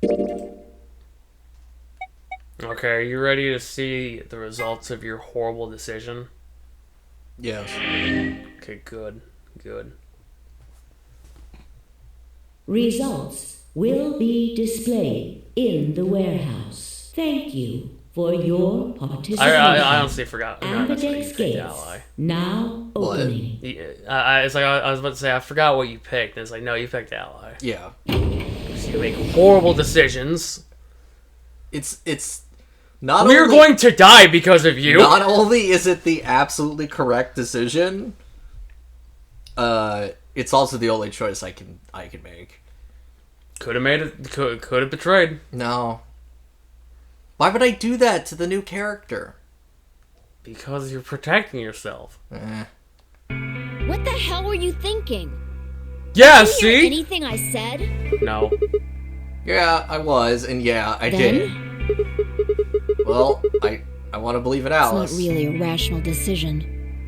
Okay, are you ready to see the results of your horrible decision? Yes. Okay, good. Good. Results will be displayed in the warehouse. Thank you for your participation. I honestly forgot. No, that's what you Amphidex picked, gates Ally. now What? opening. It's like I was about to say I forgot what you picked. And it's like no, you picked Ally. Yeah. So you make horrible decisions. It's not. We're only, going to die because of you. Not only is it the absolutely correct decision, it's also the only choice I can make. Could have made it. Could have betrayed. No. Why would I do that to the new character? Because you're protecting yourself. What the hell were you thinking? Yeah, Did you hear see? anything I said? No. Yeah, I was, and yeah, I did. Well, I want to believe in Alice. It's not really a rational decision.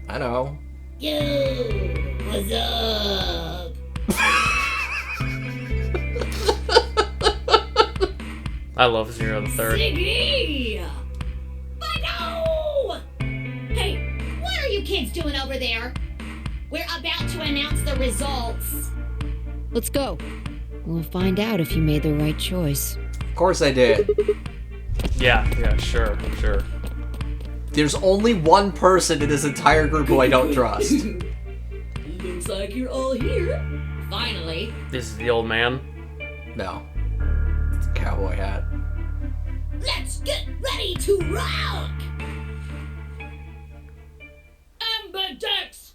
I know. Yo, what's up? I love Zero the Third. Ziggy! But Hey, what are you kids doing over there? We're about to announce the results. Let's go. We'll find out if you made the right choice. Of course I did. Yeah, sure. There's only one person in this entire group who I don't trust. Looks like you're all here. Finally. This is the old man. No. It's a cowboy hat. Let's get ready to rock! Ambidex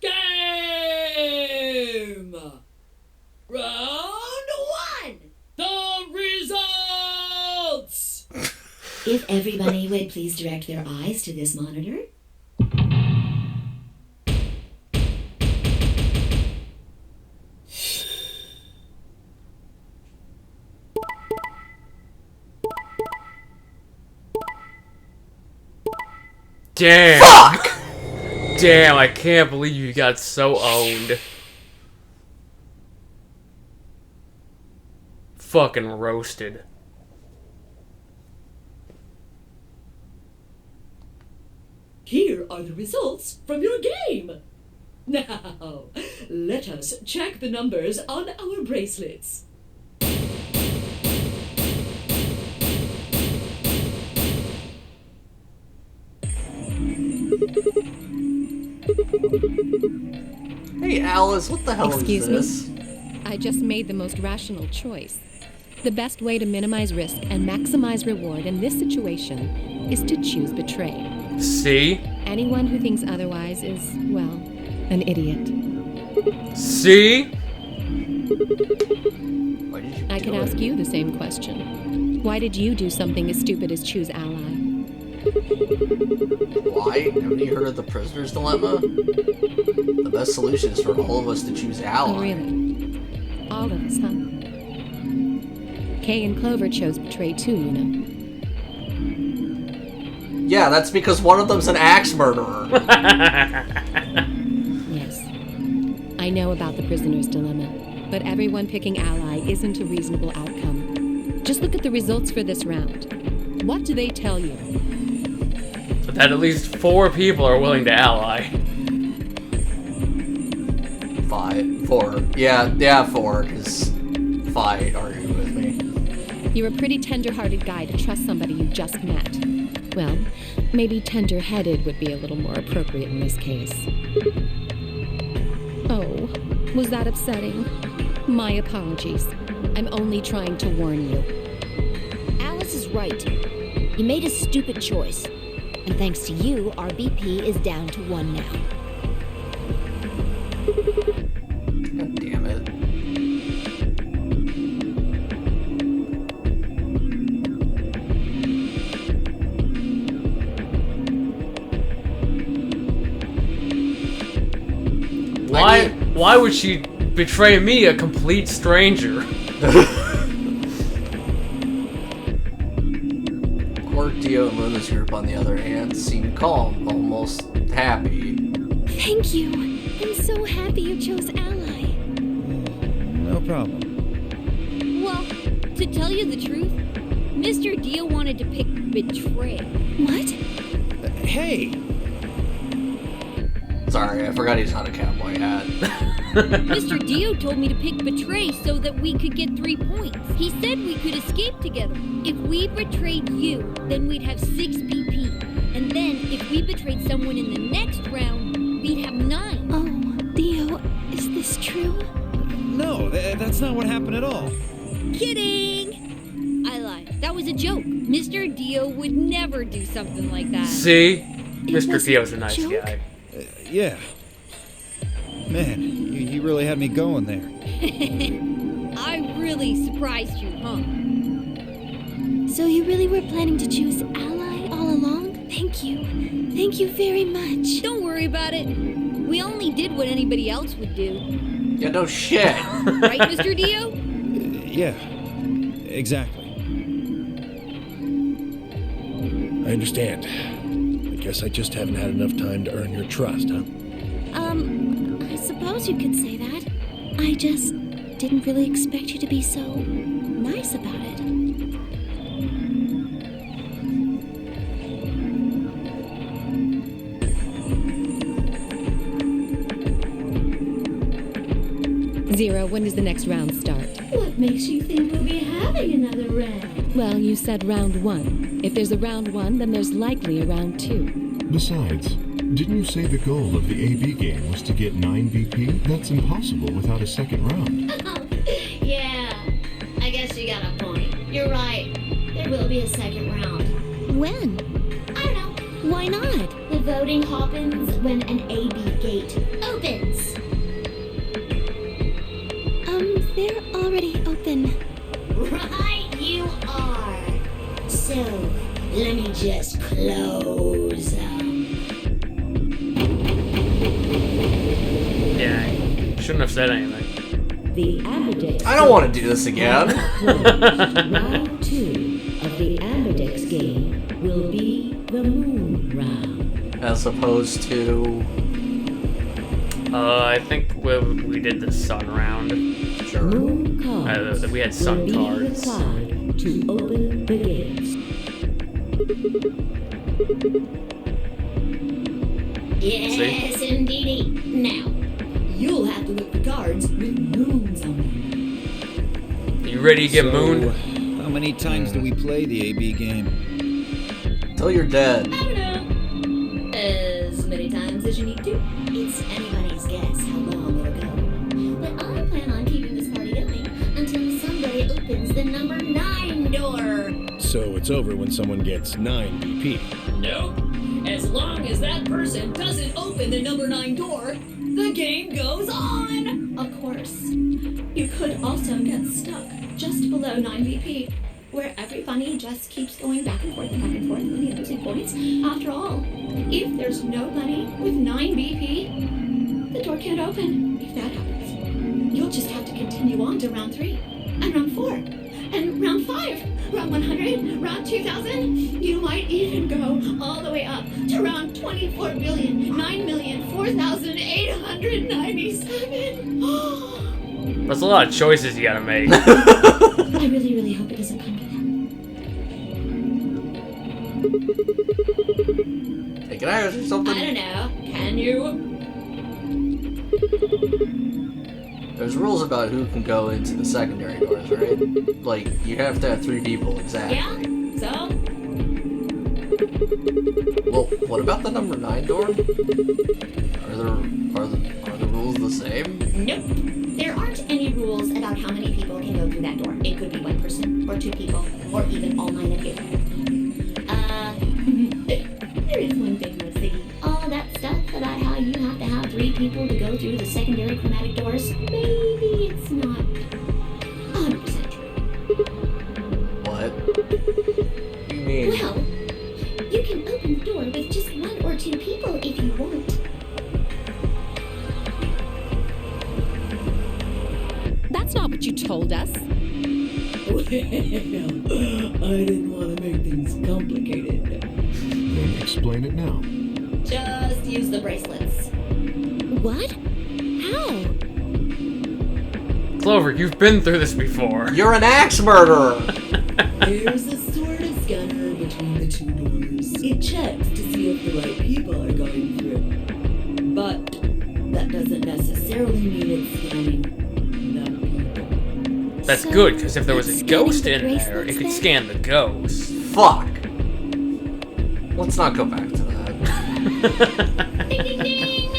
game! Round 1! The results! If everybody would please direct their eyes to this monitor. Damn. Fuck! Damn, I can't believe you got so owned. Fucking roasted. Here are the results from your game. Now, let us check the numbers on our bracelets. Hey Alice, what the hell Excuse is this? me? I just made the most rational choice. The best way to minimize risk and maximize reward in this situation is to choose betray. See? Anyone who thinks otherwise is, well, an idiot. See? Why did you I do could it? ask you the same question. Why did you do something as stupid as choose ally? Why? Haven't you heard of the prisoner's dilemma? The best solution is for all of us to choose ally. Oh, really? All of us, huh? Kay and Clover chose betray too, you know. Yeah, that's because one of them's an axe murderer. Yes. I know about the prisoner's dilemma, but everyone picking ally isn't a reasonable outcome. Just look at the results for this round. What do they tell you? That at least 4 people are willing to ally. 4. Yeah, 4, because 5 argue with me. You're a pretty tender-hearted guy to trust somebody you just met. Well, maybe tender-headed would be a little more appropriate in this case. Oh, was that upsetting? My apologies. I'm only trying to warn you. Alice is right. You made a stupid choice. And thanks to you, our BP is down to 1 now. God damn it. Why would she betray me, a complete stranger? Dio and Luna's group, on the other hand, seemed calm, almost happy. Thank you. I'm so happy you chose ally. No problem. Well, To tell you the truth, Mr. Dio wanted to pick betray. What? Hey! Sorry, I forgot he's not a cowboy hat. Mr. Dio told me to pick betray so that we could get 3 points. He said we could escape together. If we betrayed you, then we'd have 6 BP. And then if we betrayed someone in the next round, we'd have 9. Oh, Dio, is this true? No, that's not what happened at all. Kidding! I lied. That was a joke. Mr. Dio would never do something like that. See? Mr. wasn't Dio's a a nice joke? guy. Yeah. Man, you really had me going there. I really surprised you, huh? So you really were planning to choose Ally all along? Thank you. Thank you very much. Don't worry about it. We only did what anybody else would do. Yeah, no shit. Right, Mr. Dio? Yeah, exactly. I understand. I guess I just haven't had enough time to earn your trust, huh? I suppose you could say that. I just didn't really expect you to be so nice about it. Zero, when does the next round start? What makes you think we'll be having another round? Well, you said round 1. If there's a round 1, then there's likely a round 2. Besides, didn't you say the goal of the AB game was to get 9 BP? That's impossible without a second round. Yeah, I guess you got a point. You're right. There will be a second round. When? I don't know. Why not? The voting happens when an AB gate opens. They're already open. Right, you are. So, let me just close them. Yeah, I shouldn't have said anything. The Amberdex. I don't want to do this again. Round 2 of the Amberdex game will be the Moon Round. As opposed to... I think we did the sun round. Sure. Moon cards We had sun will cards. be required to open the gates. Yes, indeedy. Now, You'll have to look for cards with moons on them. You ready to get mooned? How many times do we play the AB game? Till you're dead. I don't know. As many times as you need to. It's anybody's guess how long it'll go. But I plan on keeping this party going until somebody opens the number 9 door. So it's over when someone gets 9 BP. Nope. As long as that person doesn't open the number 9 door, the game goes on! Of course. You could also get stuck just below 9 BP, where every bunny just keeps going back and forth and losing points. After all, if there's no bunny with 9 BP, the door can't open. If that happens, you'll just have to continue on to round 3, and round 4, and round 5, round 100, round 2000. You might even go all the way up to round 24,09,004,897. That's a lot of choices you gotta make. I really, really hope it doesn't come to that. Hey, can I ask you something? I don't know. Can you? There's rules about who can go into the secondary doors, right? Like, you have to have 3 people exactly. Yeah? So? Well, what about the number 9 door? Are the rules the same? Nope. There aren't any rules about how many people can go through that door. It could be 1 person, or 2 people, or even all 9 of you. There is one thing with the all that stuff about how you have to have 3 people to go through the secondary chromatic doors. Maybe it's not 100% true. What? What do you mean? Well, you can open the door with just 1 or 2 people if you want. That's not what you told us. Well, I didn't want to make things complicated. Then explain it now. Just use the bracelets. What? How? Clover, you've been through this before. You're an axe murderer! There's a sort of scanner between the two doors. It checks to see if the right people are going through. But that doesn't necessarily mean it's scanning the people. That's So, good, because if there was it's a scanning ghost the in there, bracelets it could then? scan the ghost. Fuck. Let's not go back to that. Ding ding ding!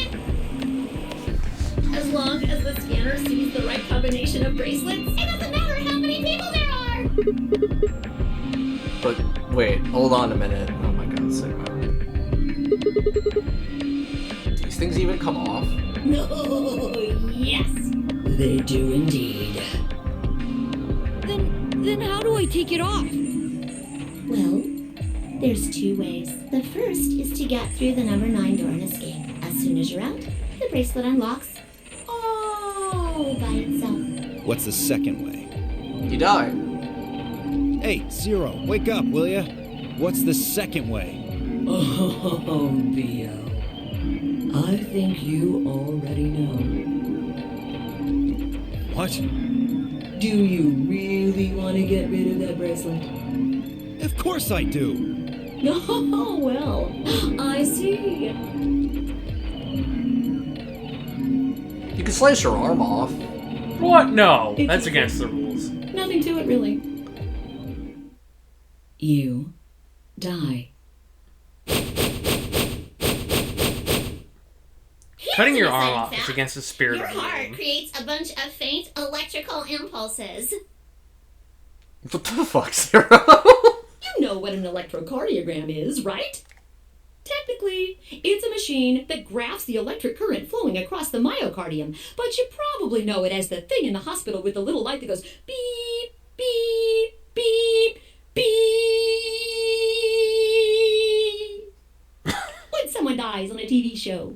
As long as the scanner sees the right combination of bracelets, it doesn't matter how many people there are! But wait, hold on a minute. Oh my god, Sigma. These things even come off? No, yes, they do indeed. Then how do I take it off? Well, there's two ways. The first is to get through the number 9 door and escape. As soon as you're out, the bracelet unlocks all by itself. What's the second way? You die. Hey, Zero, wake up, will ya? What's the second way? Oh, Bio. I think you already know. What? Do you really want to get rid of that bracelet? Of course I do! Oh, well, I see. You can slice your arm off. What? No, It's that's okay. against the rules. Nothing to it, really. You die. Cutting your Here's an arm exciting off is fact. against the spirit Your of the heart game. creates a bunch of faint electrical impulses. What the fuck, Zero? You know what an electrocardiogram is, right? Technically, it's a machine that graphs the electric current flowing across the myocardium, but you probably know it as the thing in the hospital with the little light that goes beep, beep, beep, beep. When someone dies on a TV show.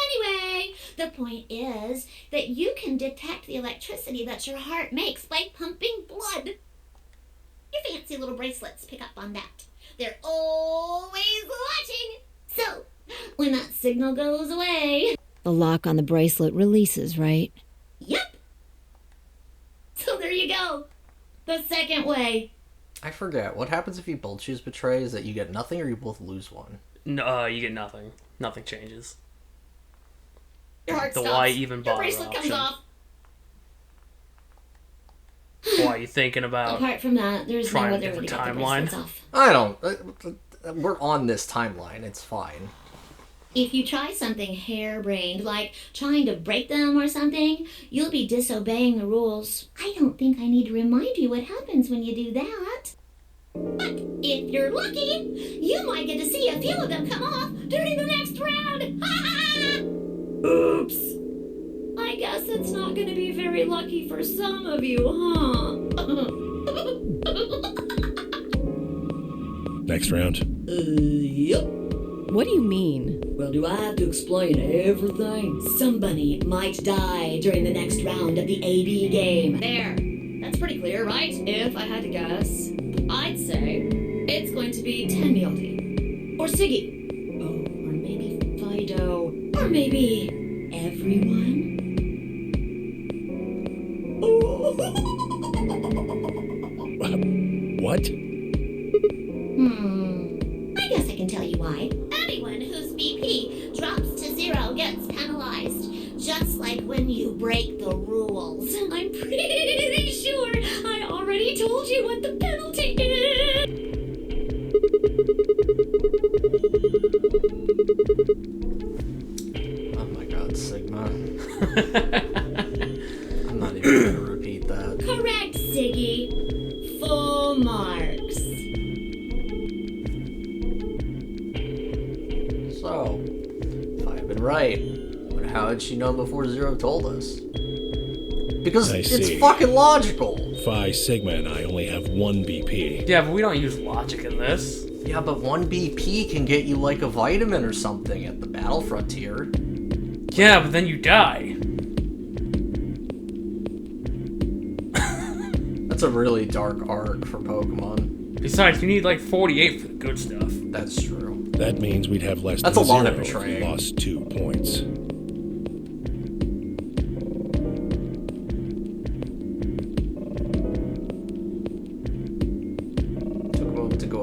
Anyway, the point is that you can detect the electricity that your heart makes by pumping blood. Your fancy little bracelets pick up on that. They're always watching. So, when that signal goes away, The lock on the bracelet releases, right? yep. So there you go. The second way. I forget. What happens if you both choose Betray? Is that you get nothing or you both lose one? No, you get nothing. Nothing changes. Your heart The stops. why even Your bother bracelet comes option. off. Why are you thinking about? Apart from that, there's no trying a other way to different get the timeline? bracelets off. I don't. We're on this timeline. It's fine. If you try something harebrained, like trying to break them or something, you'll be disobeying the rules. I don't think I need to remind you what happens when you do that. But if you're lucky, you might get to see a few of them come off during the next round. Oops. I guess it's not going to be very lucky for some of you, huh? Next round. Yep. What do you mean? Well, do I have to explain everything? Somebody might die during the next round of the AB game. There. That's pretty clear, right? If I had to guess, I'd say it's going to be Tenmyaldi. Or Siggy. Oh, or maybe Fido. Or maybe everyone. What? I guess I can tell you why. Anyone whose BP drops to 0 gets penalized. Just like when you break the rules. I'm pretty sure I already told you what the penalty is. Oh my god, Sigma. I'm not even gonna repeat that. Correct, Siggy. Full marks. So, if I have been right, but how had she known before Zero told us? Because I it's see. fucking logical. Phi Sigma and I only have one BP. Yeah, but we don't use logic in this. Yeah, but 1 BP can get you like a vitamin or something at the battle frontier. Yeah, but then you die. That's a really dark arc for Pokemon. Besides, you need like 48 for the good stuff. That's true. That means we'd have less That's than a lot 0 of if we betraying. lost 2 points.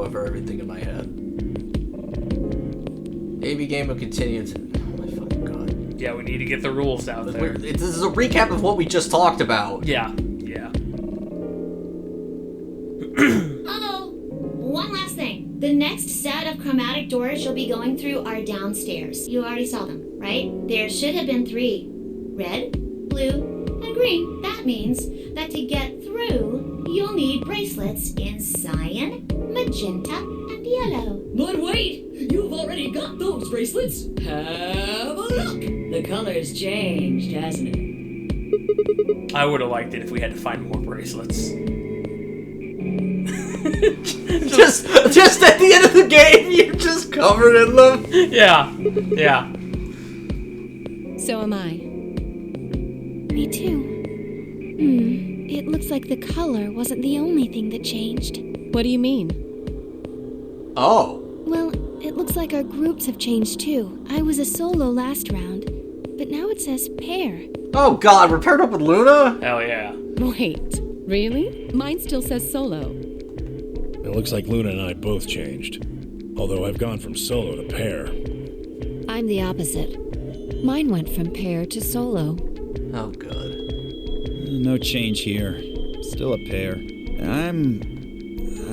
however, everything in my head. AB game will continue to... Oh my fucking god. Yeah, we need to get the rules out there. This is a recap of what we just talked about. Yeah. Oh, one last thing. The next set of chromatic doors you'll be going through are downstairs. You already saw them, right? There should have been 3. Red, blue, and green. That means that to get through, you'll need bracelets in cyan, magenta, and yellow. But wait! You've already got those bracelets! Have a look! The color's changed, hasn't it? I would have liked it if we had to find more bracelets. just at the end of the game, you're just covered in them. Yeah. So am I. Me too. It looks like the color wasn't the only thing that changed. What do you mean? Oh. Well, it looks like our groups have changed too. I was a solo last round, but now it says pair. Oh god, we're paired up with Luna? Hell yeah. Wait, really? Mine still says solo. It looks like Luna and I both changed. Although I've gone from solo to pair. I'm the opposite. Mine went from pair to solo. Oh god. No change here. Still a pair.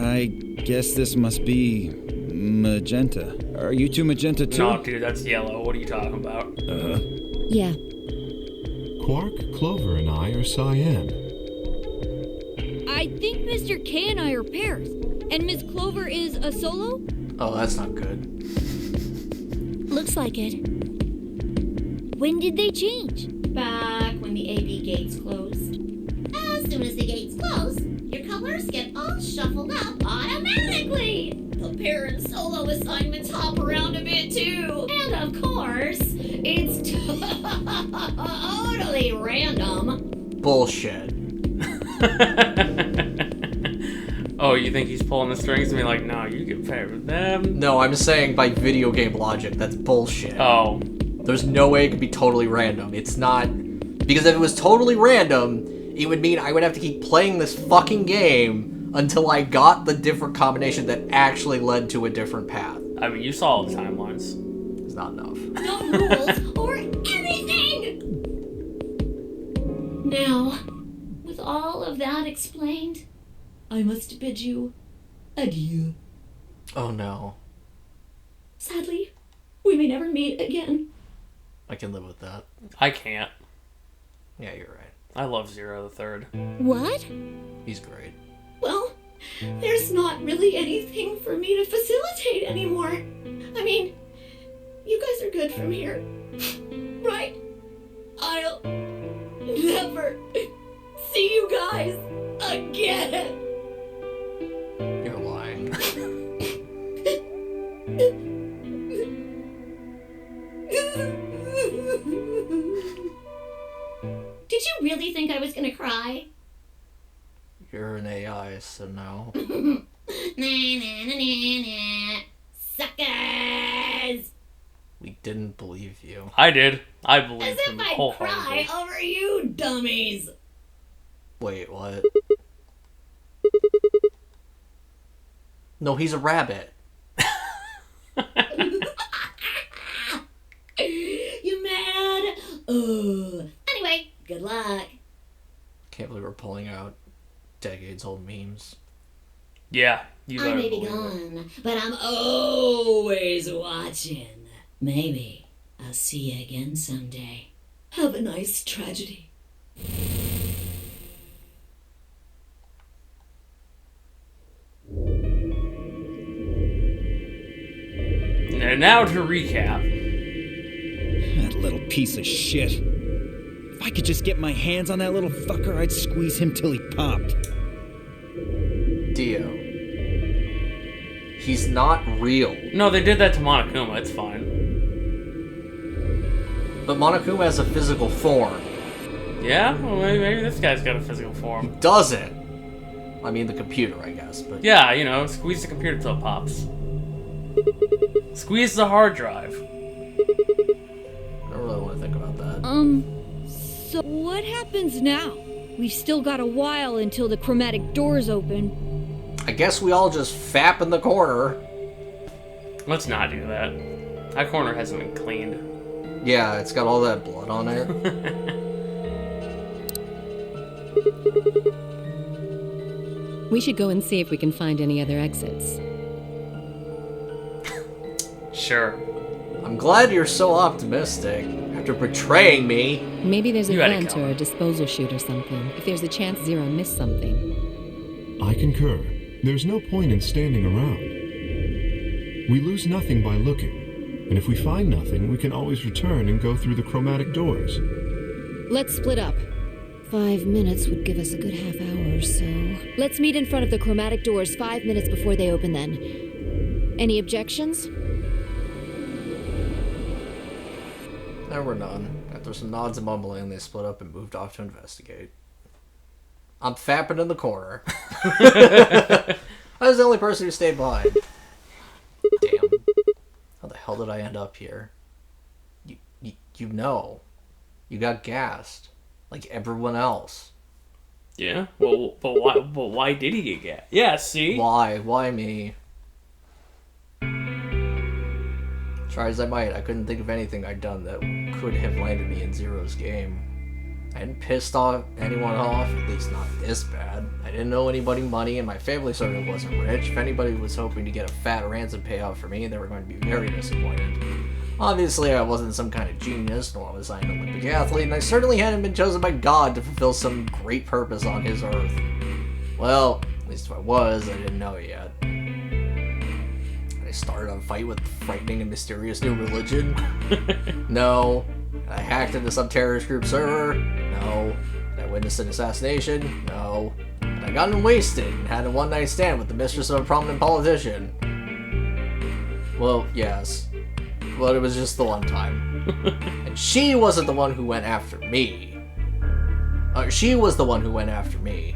I guess this must be magenta. Are you two magenta too? No, dude, that's yellow. What are you talking about? Uh-huh. Yeah. Quark, Clover, and I are cyan. I think Mr. K and I are pairs. And Miss Clover is a solo? Oh, that's not good. Looks like it. When did they change? Back when the AB gates closed. As soon as the gates close, your colors get all shuffled up automatically. The pair and solo assignments hop around a bit too. And of course, it's totally random. Bullshit. Oh, you think he's pulling the strings and be like, no, you get paired with them? No, I'm saying by video game logic, that's bullshit. Oh. There's no way it could be totally random. It's not... Because if it was totally random, it would mean I would have to keep playing this fucking game until I got the different combination that actually led to a different path. I mean, you saw all the timelines. It's not enough. No rules or anything! Now, with all of that explained, I must bid you adieu. Oh no. Sadly, we may never meet again. I can live with that. I can't. Yeah, you're right. I love Zero the Third. What? He's great. Well, there's not really anything for me to facilitate anymore. I mean, you guys are good from here, right? I'll never see you guys again. You're lying. Did you really think I was gonna cry? You're an AI, so no. Nah, nah, nah, nah, nah. Suckers! We didn't believe you. I did. I As believe if him I'd wholeheartedly. cry over you dummies! Wait, what? No, he's a rabbit. You mad? Oh. Anyway, good luck. Can't believe we're pulling out decades-old memes. Yeah, you I better may be believe it. gone, but I'm always watching. Maybe I'll see you again someday. Have a nice tragedy. And now to recap. That little piece of shit. If I could just get my hands on that little fucker, I'd squeeze him till he popped. Dio. He's not real. No, they did that to Monokuma. It's fine. But Monokuma has a physical form. Yeah? Well, maybe this guy's got a physical form. Doesn't. I mean, the computer, I guess, but... Yeah, you know, squeeze the computer till it pops. Squeeze the hard drive. I don't really want to think about that. So what happens now? We've still got a while until the chromatic doors open. I guess we all just fap in the corner. Let's not do that. That corner hasn't been cleaned. Yeah, it's got all that blood on it. We should go and see if we can find any other exits. Sure. I'm glad you're so optimistic. After betraying me. Maybe there's a You had it vent or coming. a disposal chute or something. If there's a chance Zero missed something. I concur. There's no point in standing around. We lose nothing by looking. And if we find nothing, we can always return and go through the chromatic doors. Let's split up. 5 minutes would give us a good half hour or so. Let's meet in front of the chromatic doors 5 minutes before they open then. Any objections? There were none. After some nods and mumbling, they split up and moved off to investigate. I'm fapping in the corner. I was the only person who stayed behind. Damn. How the hell did I end up here? You know. You got gassed. Like everyone else. Yeah? Well, but why did he get gas? Yeah, see? Why? Why me? Try as I might, I couldn't think of anything I'd done that could have landed me in Zero's game. I hadn't pissed off anyone off, at least not this bad. I didn't owe anybody money, and my family certainly wasn't rich. If anybody was hoping to get a fat ransom payout for me, they were going to be very disappointed. Obviously, I wasn't some kind of genius, nor was I an Olympic athlete, and I certainly hadn't been chosen by God to fulfill some great purpose on his earth. Well, at least if I was, I didn't know it yet. I started a fight with frightening and mysterious new religion? No. I hacked into some terrorist group server? No. Did I witness an assassination? No. Had I gotten wasted and had a one-night stand with the mistress of a prominent politician? Well, yes. But it was just the one time. And she wasn't the one who went after me. She was the one who went after me.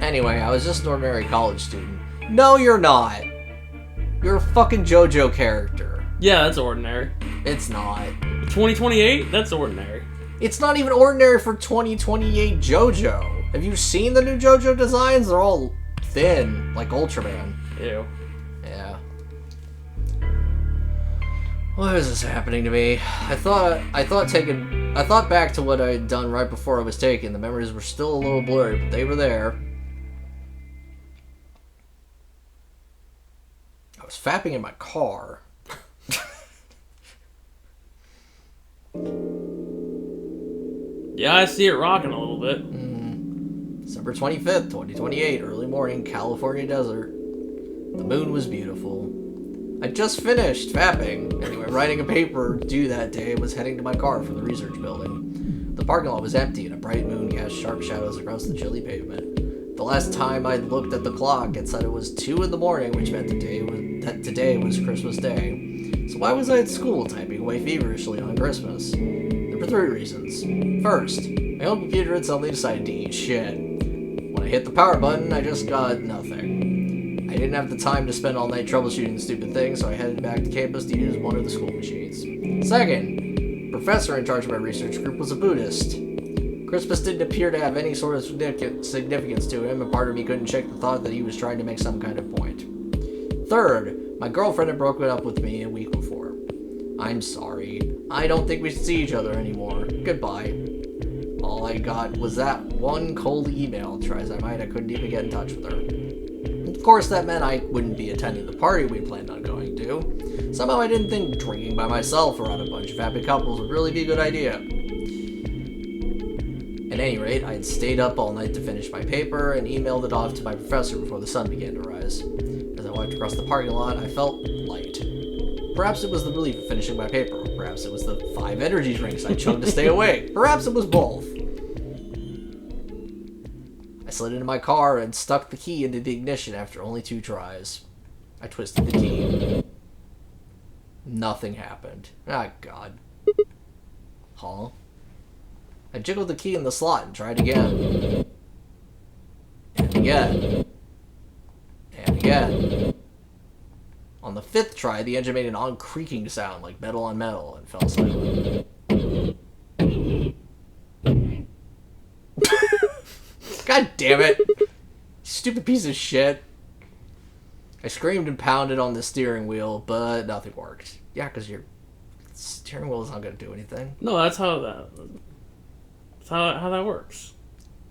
Anyway, I was just an ordinary college student. No, you're not. You're a fucking JoJo character. Yeah, that's ordinary. It's not. 2028? That's ordinary. It's not even ordinary for 2028 JoJo. Have you seen the new JoJo designs? They're all thin, like Ultraman. Ew. Yeah. Why is this happening to me? I thought back to what I had done right before I was taken. The memories were still a little blurry, but they were there. I was fapping in my car. Yeah, I see it rocking a little bit. December 25th, 2028, early morning, California desert. The moon was beautiful. I just finished fapping. Anyway, writing a paper due that day, was heading to my car from the research building. The parking lot was empty and a bright moon cast sharp shadows across the chilly pavement. The last time I'd looked at the clock, it said it was 2 in the morning, which meant that today was Christmas Day. So why was I at school typing away feverishly on Christmas? There were 3 reasons. First, my own computer had suddenly decided to eat shit. When I hit the power button, I just got nothing. I didn't have the time to spend all night troubleshooting the stupid thing, so I headed back to campus to use one of the school machines. Second, the professor in charge of my research group was a Buddhist. Christmas didn't appear to have any sort of significance to him, and part of me couldn't shake the thought that he was trying to make some kind of point. Third, my girlfriend had broken up with me a week before. I'm sorry. I don't think we should see each other anymore. Goodbye. All I got was that one cold email. Try as I might, I couldn't even get in touch with her. Of course, that meant I wouldn't be attending the party we planned on going to. Somehow I didn't think drinking by myself around a bunch of happy couples would really be a good idea. At any rate, I had stayed up all night to finish my paper and emailed it off to my professor before the sun began to rise. As I walked across the parking lot, I felt light. Perhaps it was the relief of finishing my paper. Perhaps it was the 5 energy drinks I chugged to stay awake. Perhaps it was both. I slid into my car and stuck the key into the ignition after only 2 tries. I twisted the key. Nothing happened. Ah, God. Huh? I jiggled the key in the slot and tried again. And again. And again. On the 5th try, the engine made an odd creaking sound like metal on metal and fell silent. God damn it! Stupid stupid piece of shit. I screamed and pounded on the steering wheel, but nothing worked. Yeah, because your steering wheel is not going to do anything. No, that's how that works.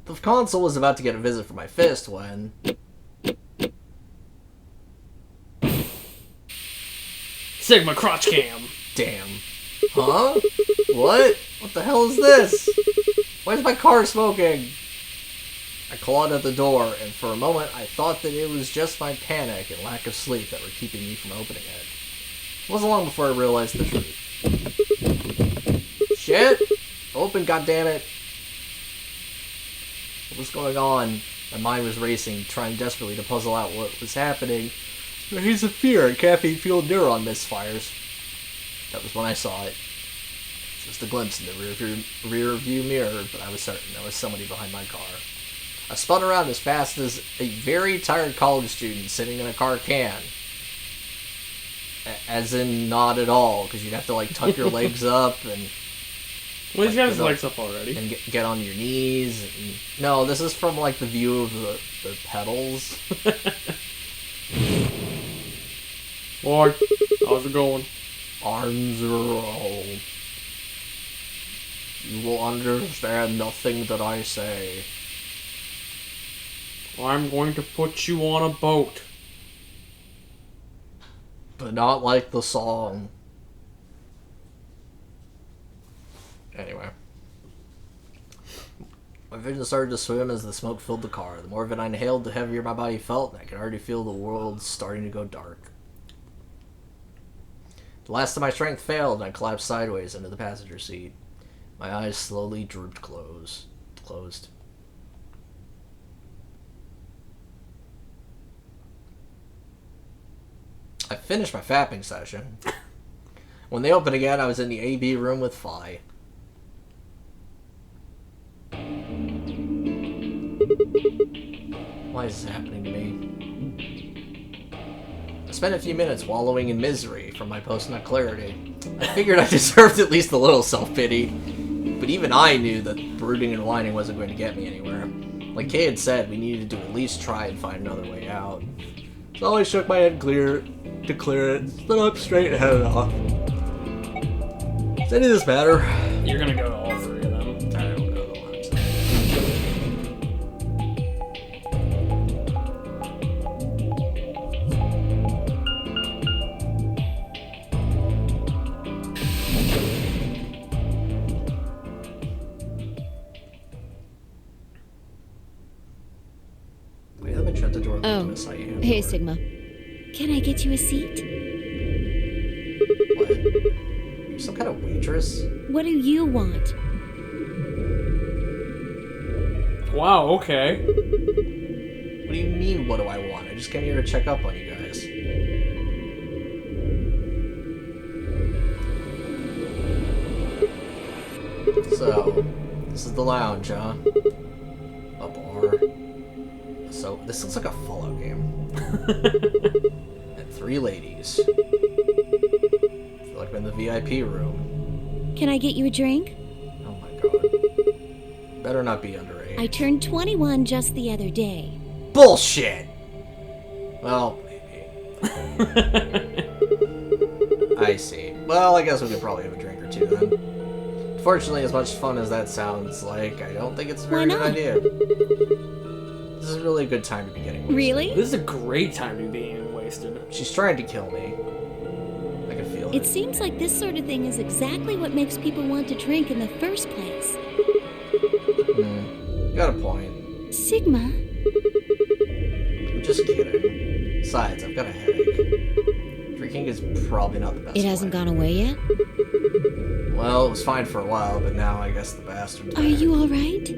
The console was about to get a visit from my fist when... Sigma crotch cam. Damn. Huh? What? What the hell is this? Why is my car smoking? I clawed at the door, and for a moment I thought that it was just my panic and lack of sleep that were keeping me from opening it. It wasn't long before I realized the truth. Shit! Open, goddammit! What was going on? My mind was racing, trying desperately to puzzle out what was happening. A haze of fear and caffeine-fueled neuron misfires. That was when I saw it. Just a glimpse in the rear view mirror, but I was certain there was somebody behind my car. I spun around as fast as a very tired college student sitting in a car can. As in, not at all, because you'd have to, like, tuck your legs up and... Well, he's got his legs up already. And get on your knees. And... No, this is from, like, the view of the pedals. Boy, how's it going? Arms roll. You will understand nothing that I say. I'm going to put you on a boat. But not like the song. Anyway. My vision started to swim as the smoke filled the car. The more of it I inhaled, the heavier my body felt, and I could already feel the world starting to go dark. The last of my strength failed, and I collapsed sideways into the passenger seat. My eyes slowly drooped closed. I finished my fapping session. When they opened again, I was in the AB room with Phi. Why is this happening to me? I spent a few minutes wallowing in misery from my post-nut clarity. I figured I deserved at least a little self-pity, but even I knew that brooding and whining wasn't going to get me anywhere. Like Kay had said, we needed to at least try and find another way out. So I shook my head to clear it, stood up straight and headed off. Does any of this matter? You're gonna go to all three of them. I don't know. Wait, let me shut the door. Oh, hey, Sigma. Can I get you a seat? What? You're some kind of waitress? What do you want? Wow, okay. What do you mean, what do I want? I just came here to check up on you guys. So, this is the lounge, huh? A bar. So, this looks like a Fallout game. And 3 ladies. I feel like I'm in the VIP room. Can I get you a drink? Oh my god. Better not be underage. I turned 21 just the other day. Bullshit! Well, maybe. I see. Well, I guess we could probably have a drink or two then. Fortunately, as much fun as that sounds like, I don't think it's a very good idea. This is really a good time to be getting wasted. Really? This is a great time to be being wasted. She's trying to kill me. I can feel it. It seems like this sort of thing is exactly what makes people want to drink in the first place. You got a point. Sigma? I'm just kidding. Besides, I've got a headache. Drinking is probably not the best It hasn't way. gone away yet? Well, it was fine for a while, but now I guess the bastard's Are back. you alright?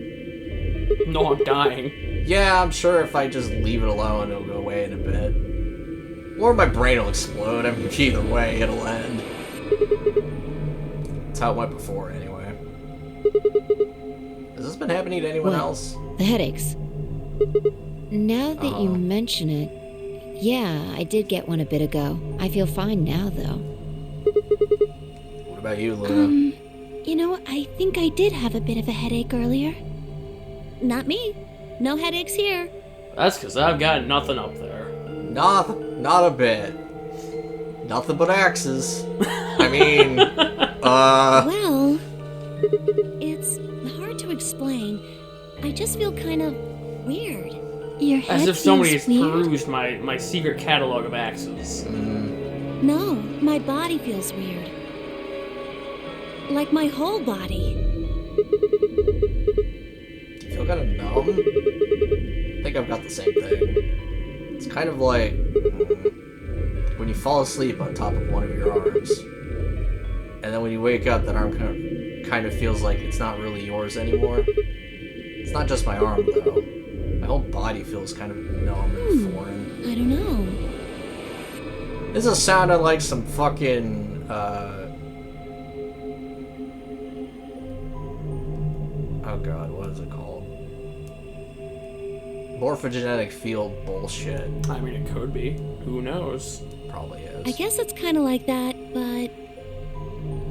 No, I'm dying. Yeah, I'm sure if I just leave it alone, it'll go away in a bit. Or my brain will explode. I mean, either way, it'll end. That's how it went before, anyway. Has this been happening to anyone What? else? The headaches. Now that you mention it, yeah, I did get one a bit ago. I feel fine now, though. What about you, Luna? You know, I think I did have a bit of a headache earlier. Not me. No headaches here. That's because I've got nothing up there. Not a bit. Nothing but axes. I mean, Well, it's hard to explain. I just feel kind of weird. Your head As if somebody feels has weird? perused my secret catalog of axes. No, my body feels weird. Like my whole body. do you feel kind of numb? I think I've got the same thing. It's kind of like when you fall asleep on top of one of your arms, and then when you wake up, that arm kind of feels like it's not really yours anymore. It's not just my arm, though. My whole body feels kind of numb and foreign. I don't know. This is sounding like some fucking, oh god, what is it called? Morphogenetic field bullshit. I mean, it could be. Who knows? Probably is. I guess it's kind of like that, but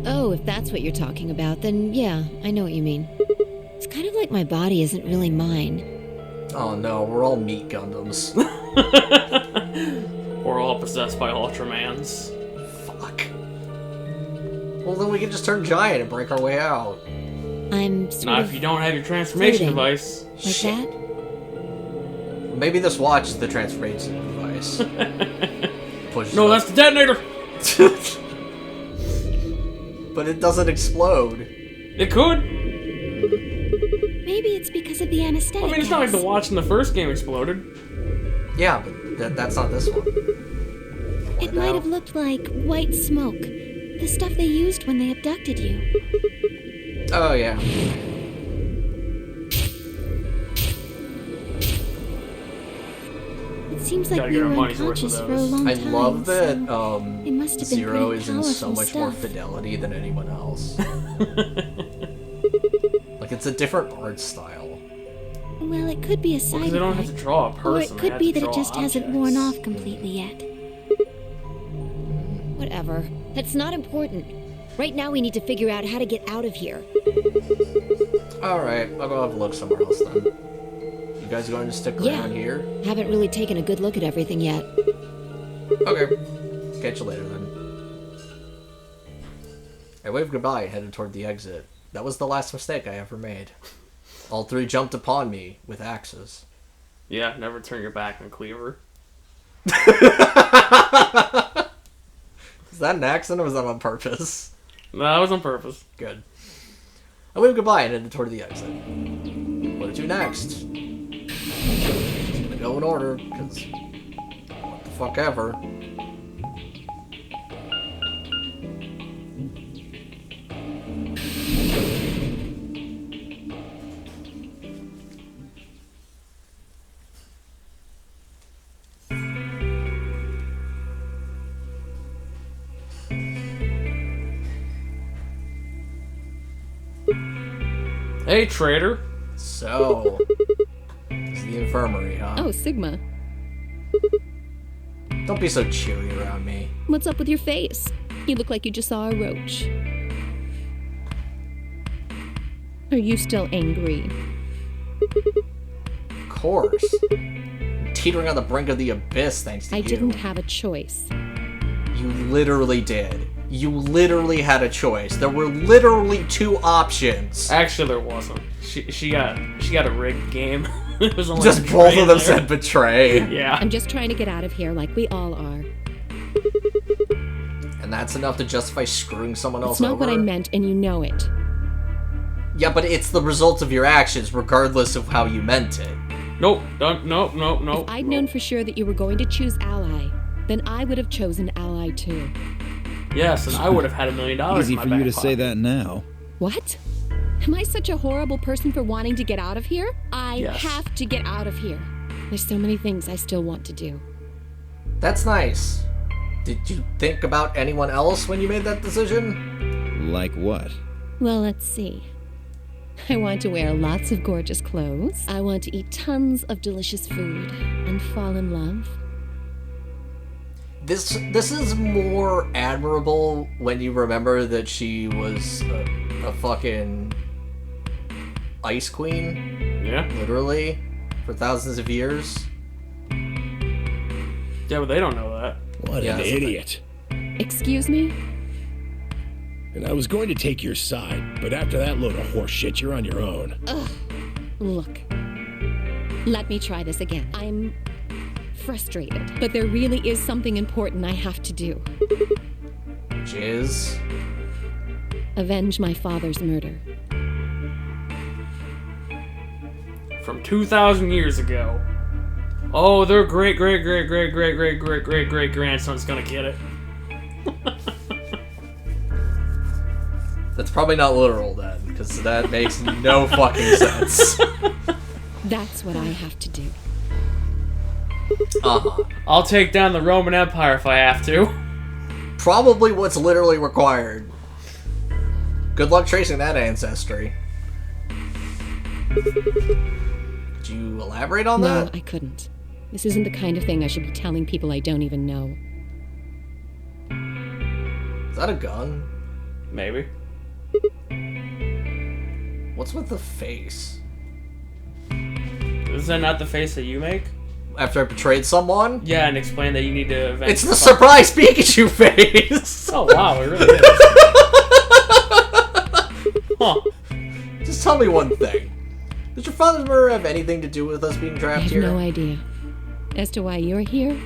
Oh, if that's what you're talking about, then yeah, I know what you mean. It's kind of like my body isn't really mine. Oh no, we're all meat Gundams. Or all possessed by Ultramans. Fuck. Well, then we can just turn giant and break our way out. I'm sort Not of if you don't have your transformation floating. device. like Shit. that. Maybe this watch is the transformation device. Pushes No, it that's the detonator! up. But it doesn't explode. It could. maybe it's because of the anesthetic I mean, it's not like gas. the watch in the first game exploded. Yeah, but that's not this one. It might have looked like white smoke. The stuff they used when they abducted you. Oh, yeah. It seems like Gotta we get our were money's worth unconscious of for a those. long I time. love that so it must have been Zero pretty is in so powerful much more stuff. fidelity than anyone else. Like, it's a different art style. Well, it could be a side Because they don't have to effect. draw a Or person. it they could have be to that it draw just hasn't worn objects. off completely yet. Whatever. That's not important. Right now we need to figure out how to get out of here. Alright, I'll go have a look somewhere else then. You guys going to stick Yeah. around here? Haven't really taken a good look at everything yet. Okay. Catch you later then. I waved goodbye and headed toward the exit. That was the last mistake I ever made. All three jumped upon me with axes. Yeah, never turn your back on Cleaver. Is that an accident or was that on purpose? No, that was on purpose. Good. I waved goodbye and headed toward the exit. What to do next? Just gonna go in order, because what the fuck ever. Hey, traitor. So, it's the infirmary, huh? Oh, Sigma. Don't be so cheery around me. What's up with your face? You look like you just saw a roach. Are you still angry? Of course. I'm teetering on the brink of the abyss thanks to I you. didn't have a choice. You literally did. You literally had a choice. There were literally two options. Actually, there wasn't. She got a rigged game. It was only Just betray both of them there. said betray. Yeah. I'm just trying to get out of here like we all are. And that's enough to justify screwing someone else It's not over? what I meant, and you know it. Yeah, but it's the result of your actions, regardless of how you meant it. Nope. Nope. If I'd known for sure that you were going to choose Ally, then I would have chosen Ally too. Yes, and I would have had $1 million Easy in my for you back to say pocket. that now. What? Am I such a horrible person for wanting to get out of here? I Yes. have to get out of here. There's so many things I still want to do. That's nice. Did you think about anyone else when you made that decision? Like what? Well, let's see. I want to wear lots of gorgeous clothes. I want to eat tons of delicious food and fall in love. This is more admirable when you remember that she was a fucking ice queen, Yeah. literally, for thousands of years. Yeah, but they don't know that. What an idiot. Excuse me? And I was going to take your side, but after that load of horse shit, you're on your own. Ugh. Look. Let me try this again. I'm frustrated, but there really is something important I have to do. Which is? Avenge my father's murder. From 2,000 years ago. Oh, their great-great-great-great-great-great-great-great-grandson's gonna get it. That's probably not literal then, because that makes no fucking sense. That's what I have to do. Uh-huh. I'll take down the Roman Empire if I have to. Probably what's literally required. Good luck tracing that ancestry. Did you elaborate on that? No, I couldn't. This isn't the kind of thing I should be telling people I don't even know. Is that a gun? Maybe. What's with the face? Is that not the face that you make? After I betrayed someone? Yeah, and explain that you need to avenge. It's the surprise Pikachu face! Oh wow, it really is. Huh. Just tell me one thing. Does your father's murder have anything to do with us being I trapped have here? no idea. As to why you're here,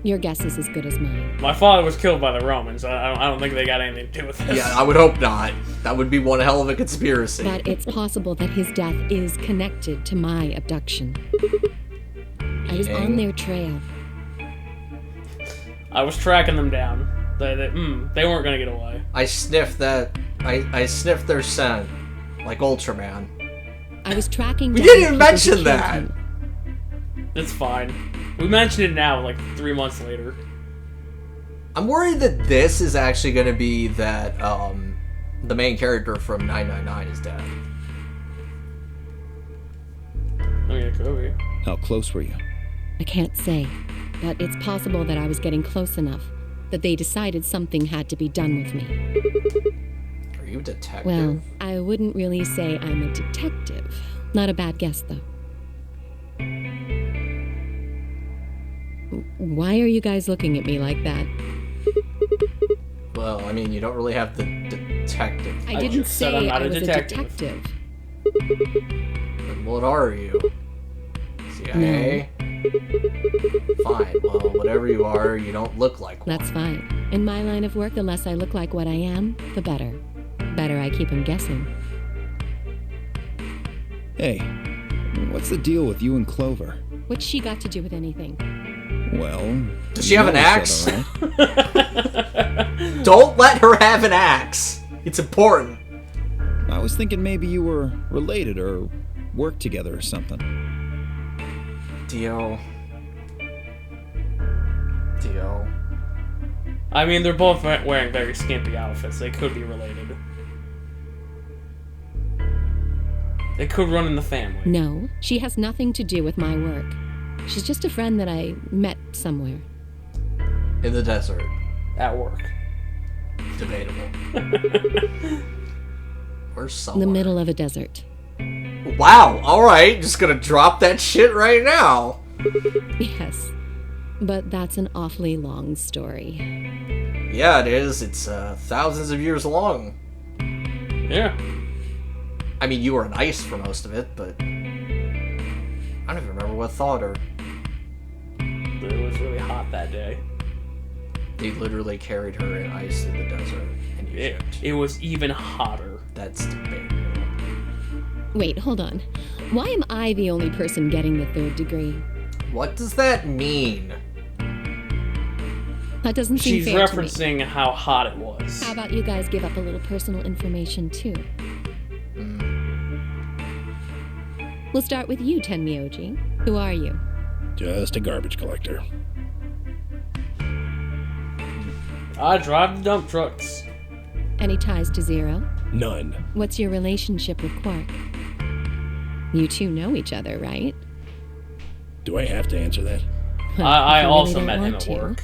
your guess is as good as mine. My father was killed by the Romans. I don't think they got anything to do with this. Yeah, I would hope not. That would be one hell of a conspiracy. But it's possible that his death is connected to my abduction. I was on their trail. I was tracking them down. They weren't gonna get away. I sniffed that. I sniffed their scent. Like Ultraman. I was tracking We down didn't the even people who mention killed that! him. It's fine. We mentioned it now, like 3 months later. I'm worried that this is actually going to be that the main character from 999 is dead. I mean, it could be. How close were you? I can't say, but it's possible that I was getting close enough that they decided something had to be done with me. Are you a detective? Well, I wouldn't really say I'm a detective. Not a bad guess, though. Why are you guys looking at me like that? Well, I mean, you don't really have the detective. I didn't just said say I'm not I a was detective. a detective. Then what are you? CIA? Fine, well, whatever you are, you don't look like one. That's fine. In my line of work, the less I look like what I am, the better. Better I keep him guessing. Hey, what's the deal with you and Clover? What's she got to do with anything? Well, Does she have an axe? Other, right? Don't let her have an axe. It's important. I was thinking maybe you were related or worked together or something. Dio. I mean, they're both wearing very skimpy outfits. They could be related. They could run in the family. No, she has nothing to do with my work. She's just a friend that I met somewhere. In the desert. At work. Debatable. Where's In somewhere? the middle of a desert. Wow, alright, just gonna drop that shit right now. Yes, but that's an awfully long story. Yeah, it is. It's thousands of years long. Yeah. I mean, you were in ice for most of it, but I don't even remember what thawed her. It was really hot that day. They literally carried her in ice through the desert in Egypt. It was even hotter. That's debatable. Wait, hold on. Why am I the only person getting the 3rd degree? What does that mean? That doesn't seem She's fair to me. referencing how hot it was. How about you guys give up a little personal information, too? We'll start with you, Tenmyoji. Who are you? Just a garbage collector. I drive the dump trucks. Any ties to Zero? None. What's your relationship with Quark? You two know each other, right? Do I have to answer that? Well, I if you also really met don't him want at to, work.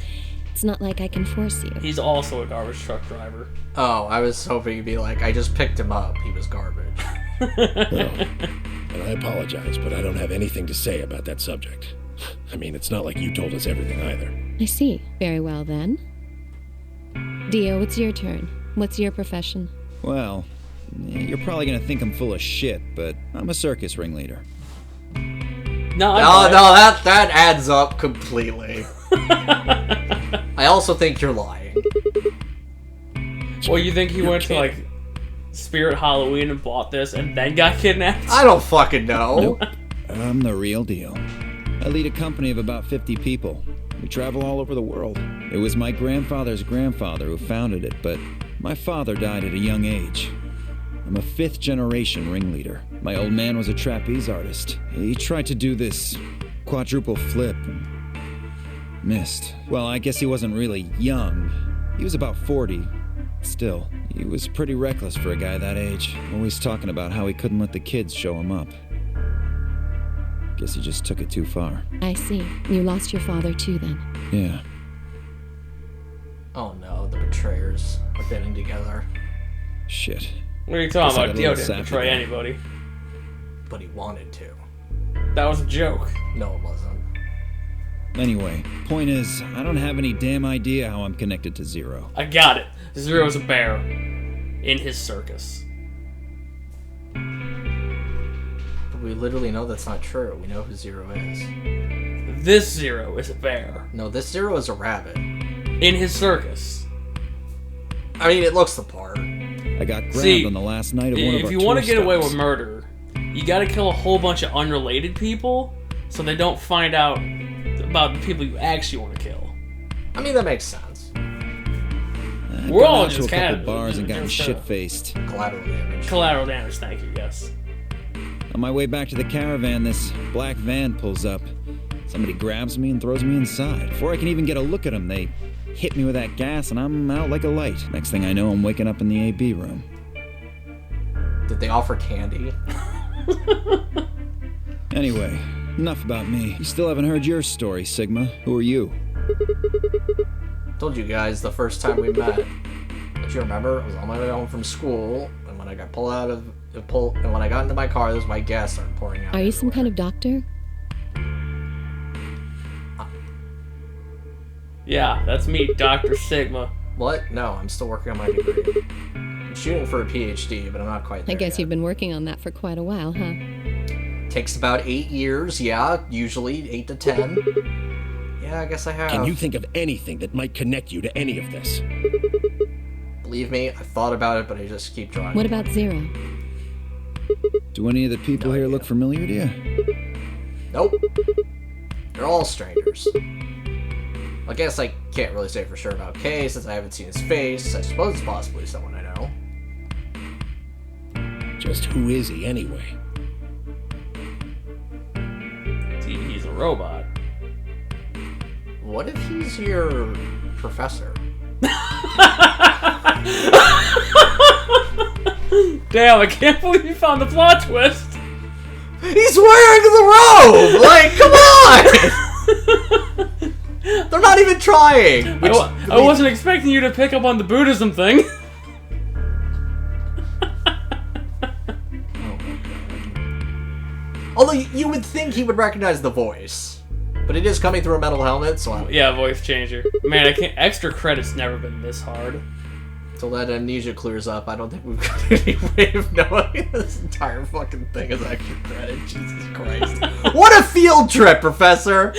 It's not like I can force you. He's also a garbage truck driver. Oh, I was hoping you'd be like, I just picked him up. He was garbage. Well, and I apologize, but I don't have anything to say about that subject. I mean, it's not like you told us everything either. I see. Very well, then. Dio, it's your turn. What's your profession? Well, you're probably gonna think I'm full of shit, but I'm a circus ringleader. No, that adds up completely. I also think you're lying. Well, you think he went to, like, Spirit Halloween and bought this and then got kidnapped? I don't fucking know. Nope. I'm the real deal. I lead a company of about 50 people. We travel all over the world. It was my grandfather's grandfather who founded it, but my father died at a young age. I'm a 5th generation ringleader. My old man was a trapeze artist. He tried to do this quadruple flip and missed. Well, I guess he wasn't really young. He was about 40. Still, he was pretty reckless for a guy that age. Always talking about how he couldn't let the kids show him up. Guess he just took it too far. I see. You lost your father too, then. Yeah. Oh no, the betrayers are getting together. Shit. What are you talking Guess I about? got a Dio little didn't betray sappy. anybody. But he wanted to. That was a joke. No, it wasn't. Anyway, point is, I don't have any damn idea how I'm connected to Zero. I got it. Zero's a bear. In his circus. But we literally know that's not true. We know who Zero is. This Zero is a bear. No, this Zero is a rabbit. In his circus. I mean, it looks the part. I got grabbed See, on the last night of one of our if you want to tour get away stops. with murder, you gotta kill a whole bunch of unrelated people so they don't find out about the people you actually want to kill. I mean, that makes sense. I'd We're gone all out to just a couple kind of bars and gotten just, shit-faced. Collateral damage. Collateral damage, thank you, yes. On my way back to the caravan, this black van pulls up. Somebody grabs me and throws me inside. Before I can even get a look at them, they hit me with that gas and I'm out like a light. Next thing I know, I'm waking up in the AB room. Did they offer candy? Anyway, enough about me. You still haven't heard your story, Sigma. Who are you? Told you guys the first time we met. Don't you remember? I was on my way home from school, and when I got and when I got into my car, my gas started pouring out. Are you some kind of doctor? Yeah, that's me, Dr. Sigma. What? No, I'm still working on my degree. I'm shooting for a PhD, but I'm not quite there I guess yet. you've been working on that for quite a while, huh? Takes about 8 years, yeah, usually 8 to 10. Yeah, I guess I have. Can you think of anything that might connect you to any of this? Believe me, I thought about it, but I just keep trying. What about Zero? Do any of the people here look familiar to you? Nope. They're all strangers. I guess I can't really say for sure about Kay since I haven't seen his face. I suppose it's possibly someone I know. Just who is he anyway? He's a robot. What if he's your professor? Damn, I can't believe you found the plot twist. He's wearing the robe! Like, come on! They're not even trying! I wasn't expecting you to pick up on the Buddhism thing. Although you would think he would recognize the voice. But it is coming through a metal helmet, so I'm... Yeah, voice changer. Man, I can't. Extra credit's never been this hard. Till that amnesia clears up, I don't think we've got any way of knowing this entire fucking thing is extra credit. Jesus Christ. What a field trip, Professor!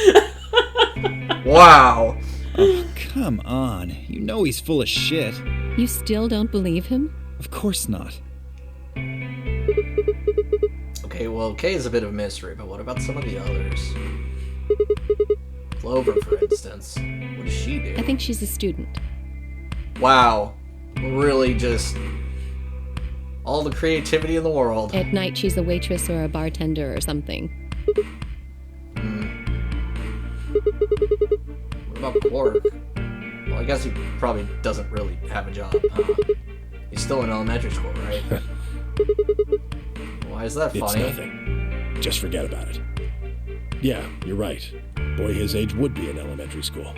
Wow. Oh, come on. You know he's full of shit. You still don't believe him? Of course not. Okay, well, Kay is a bit of a mystery, but what about some of the others? Clover, for instance. What does she do? I think she's a student. Wow. Really just... all the creativity in the world. At night, she's a waitress or a bartender or something. What about Quark? Well, I guess he probably doesn't really have a job, huh? He's still in elementary school, right? Why is that funny? It's nothing. Just forget about it. Yeah, you're right. Boy his age would be in elementary school.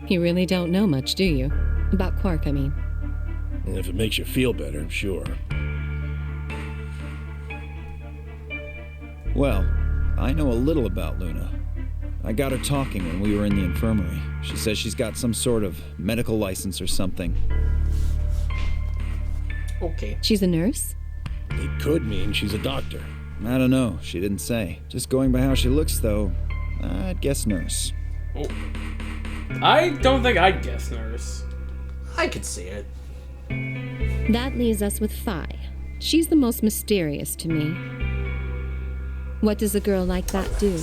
You really don't know much, do you? About Quark, I mean. And if it makes you feel better, sure. Well, I know a little about Luna. I got her talking when we were in the infirmary. She says she's got some sort of medical license or something. Okay. She's a nurse? It could mean she's a doctor. I don't know. She didn't say. Just going by how she looks, though, I'd guess nurse. Oh. I don't think I'd guess nurse. I could see it. That leaves us with Phi. She's the most mysterious to me. What does a girl like that do?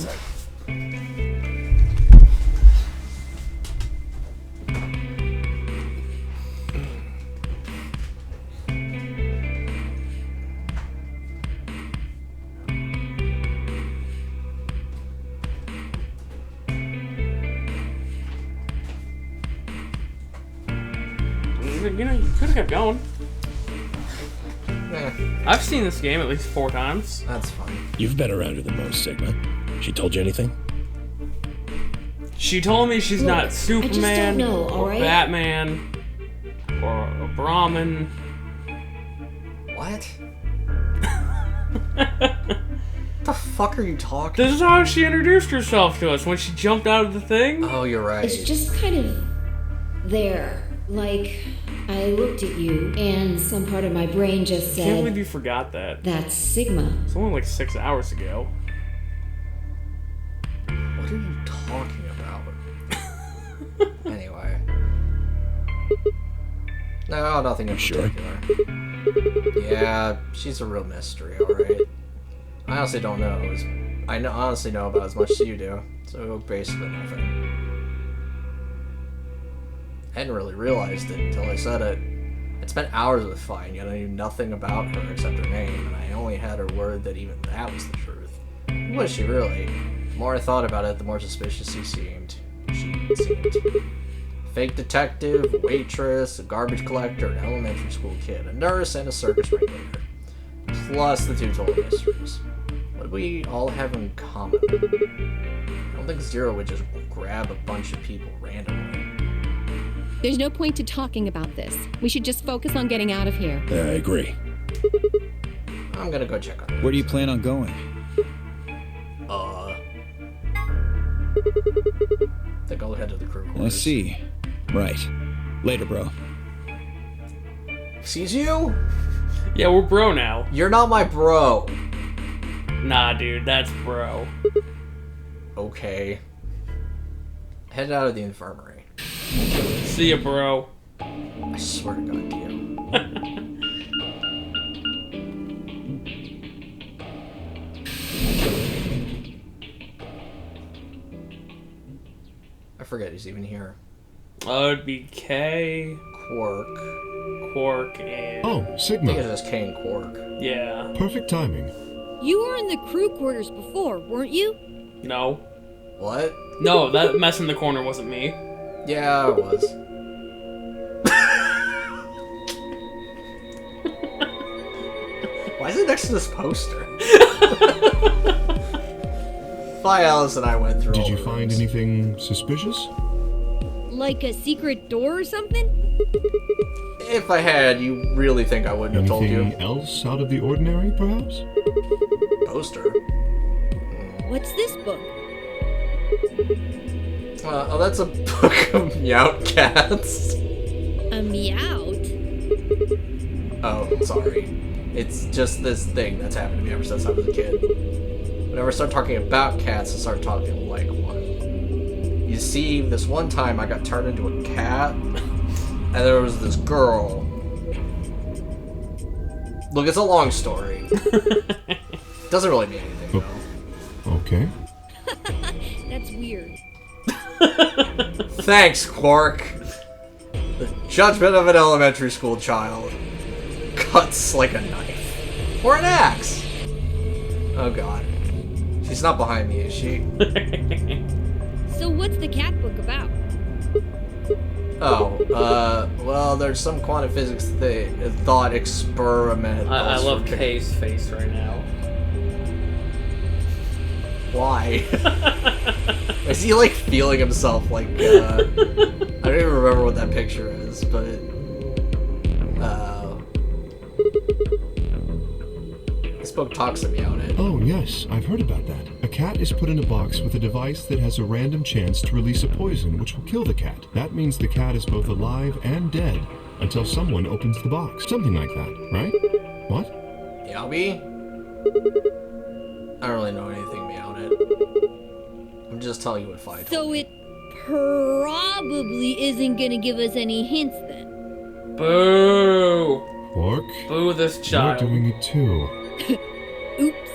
You know, you could have kept going. Eh, I've seen this game at least 4 times. that's fine. You've been around her the most, Sigma. She told you anything? She told me she's not Superman, know, or alright? Batman, or a Brahmin. What? The fuck are you talking? This is how she introduced herself to us when she jumped out of the thing. Oh, you're right. It's just kind of there. Like, I looked at you, and some part of my brain just I can't believe said, you forgot that. that's Sigma. It's only like 6 hours ago. What are you talking about? Anyway. No, nothing in Sure? particular. Yeah, she's a real mystery, alright. I honestly don't know. Honestly know about as much as you do, so basically nothing. I hadn't really realized it until I said it. I'd spent hours with Phi, and yet I knew nothing about her except her name, and I only had her word that even that was the truth. Who was she really? The more I thought about it, the more suspicious she seemed. Fake detective, waitress, a garbage collector, an elementary school kid, a nurse, and a circus ringleader. Plus the 2 total mysteries. What do we all have in common? I don't think Zero would just grab a bunch of people randomly. There's no point to talking about this. We should just focus on getting out of here. I agree. I'm gonna go check on her. Where do you plan on going? I think I'll head to the crew quarters. I see. Right. Later, bro. Excuse you? Yeah, we're bro now. You're not my bro. Nah, dude, that's bro. Okay. Head out of the infirmary. See ya, bro. I swear to God, Dio. I forget he's even here. It'd be K, Quark. and... Oh, I think Sigma. it's just K and Quark. Yeah. Perfect timing. You were in the crew quarters before, weren't you? No. What? No, that mess in the corner wasn't me. Yeah, it was. Why is it next to this poster? Phi, Alice, and I went through Did all you the find rooms. anything suspicious? Like a secret door or something? If I had, you really think I wouldn't have told Anything you? else out of the ordinary, perhaps? Poster. What's this book? Oh, that's a book of meowt cats. A meowt? Oh, sorry. It's just this thing that's happened to me ever since I was a kid. Whenever I start talking about cats, I start talking like one. You see, this one time I got turned into a cat, and there was this girl. Look, it's a long story. Doesn't really mean anything, though. Okay. That's weird. Thanks, Quark. The judgment of an elementary school child cuts like a knife. Or an axe. Oh god. She's not behind me, is she? So what's the cat book about? Oh, well, there's some quantum physics thought experiment. I love K's face right now. Why? Is he like feeling himself like, I don't even remember what that picture is, but, this book talks to me on it. Oh, yes, I've heard about that. A cat is put in a box with a device that has a random chance to release a poison which will kill the cat. That means the cat is both alive and dead until someone opens the box. Something like that, right? What? Meowby? I don't really know anything about it. I'm just telling you what Fi So told me. it probably isn't gonna give us any hints then. Boo! Quark? Boo this You're child. doing it too. Oops.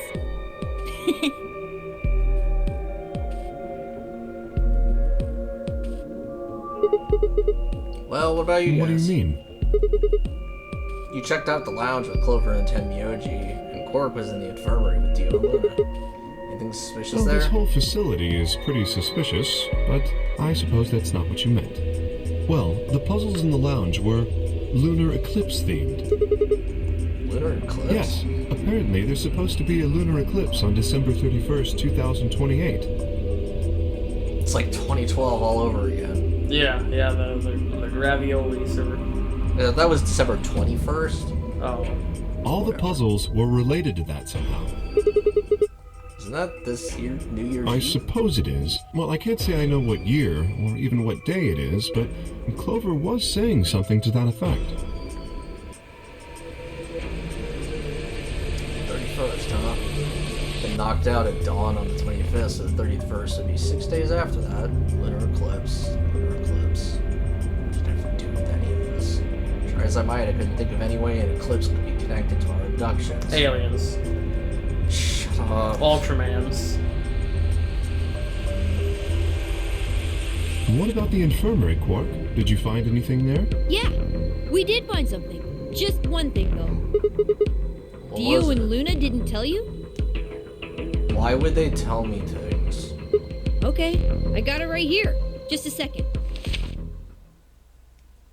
Well, what about you What do guys? you mean? You checked out the lounge with Clover and Tenmyoji, and Quark was in the infirmary with Dio and Luna. Anything suspicious Well, there? this whole facility is pretty suspicious, but I suppose that's not what you meant. Well, the puzzles in the lounge were lunar eclipse themed. Lunar eclipse? Yes, apparently there's supposed to be a lunar eclipse on December 31st, 2028. It's like 2012 all over again. Yeah, the raviolis or... That was December 21st? Oh. All the puzzles were related to that somehow. Isn't that this year, New Year's I Eve? suppose it is. Well, I can't say I know what year, or even what day it is, but Clover was saying something to that effect. 31st, huh? Been knocked out at dawn on the 25th, so the 31st would be 6 days after that. Lunar eclipse. Lunar eclipse. What did I do with any of this? Try as I might, I couldn't think of any way an eclipse could be connected to our abductions. Aliens. Shut up. Ultramans. What about the infirmary, Quark? Did you find anything there? Yeah, we did find something. Just one thing though. What Dio was and it? Luna didn't tell you? Why would they tell me things? Okay, I got it right here. Just a second.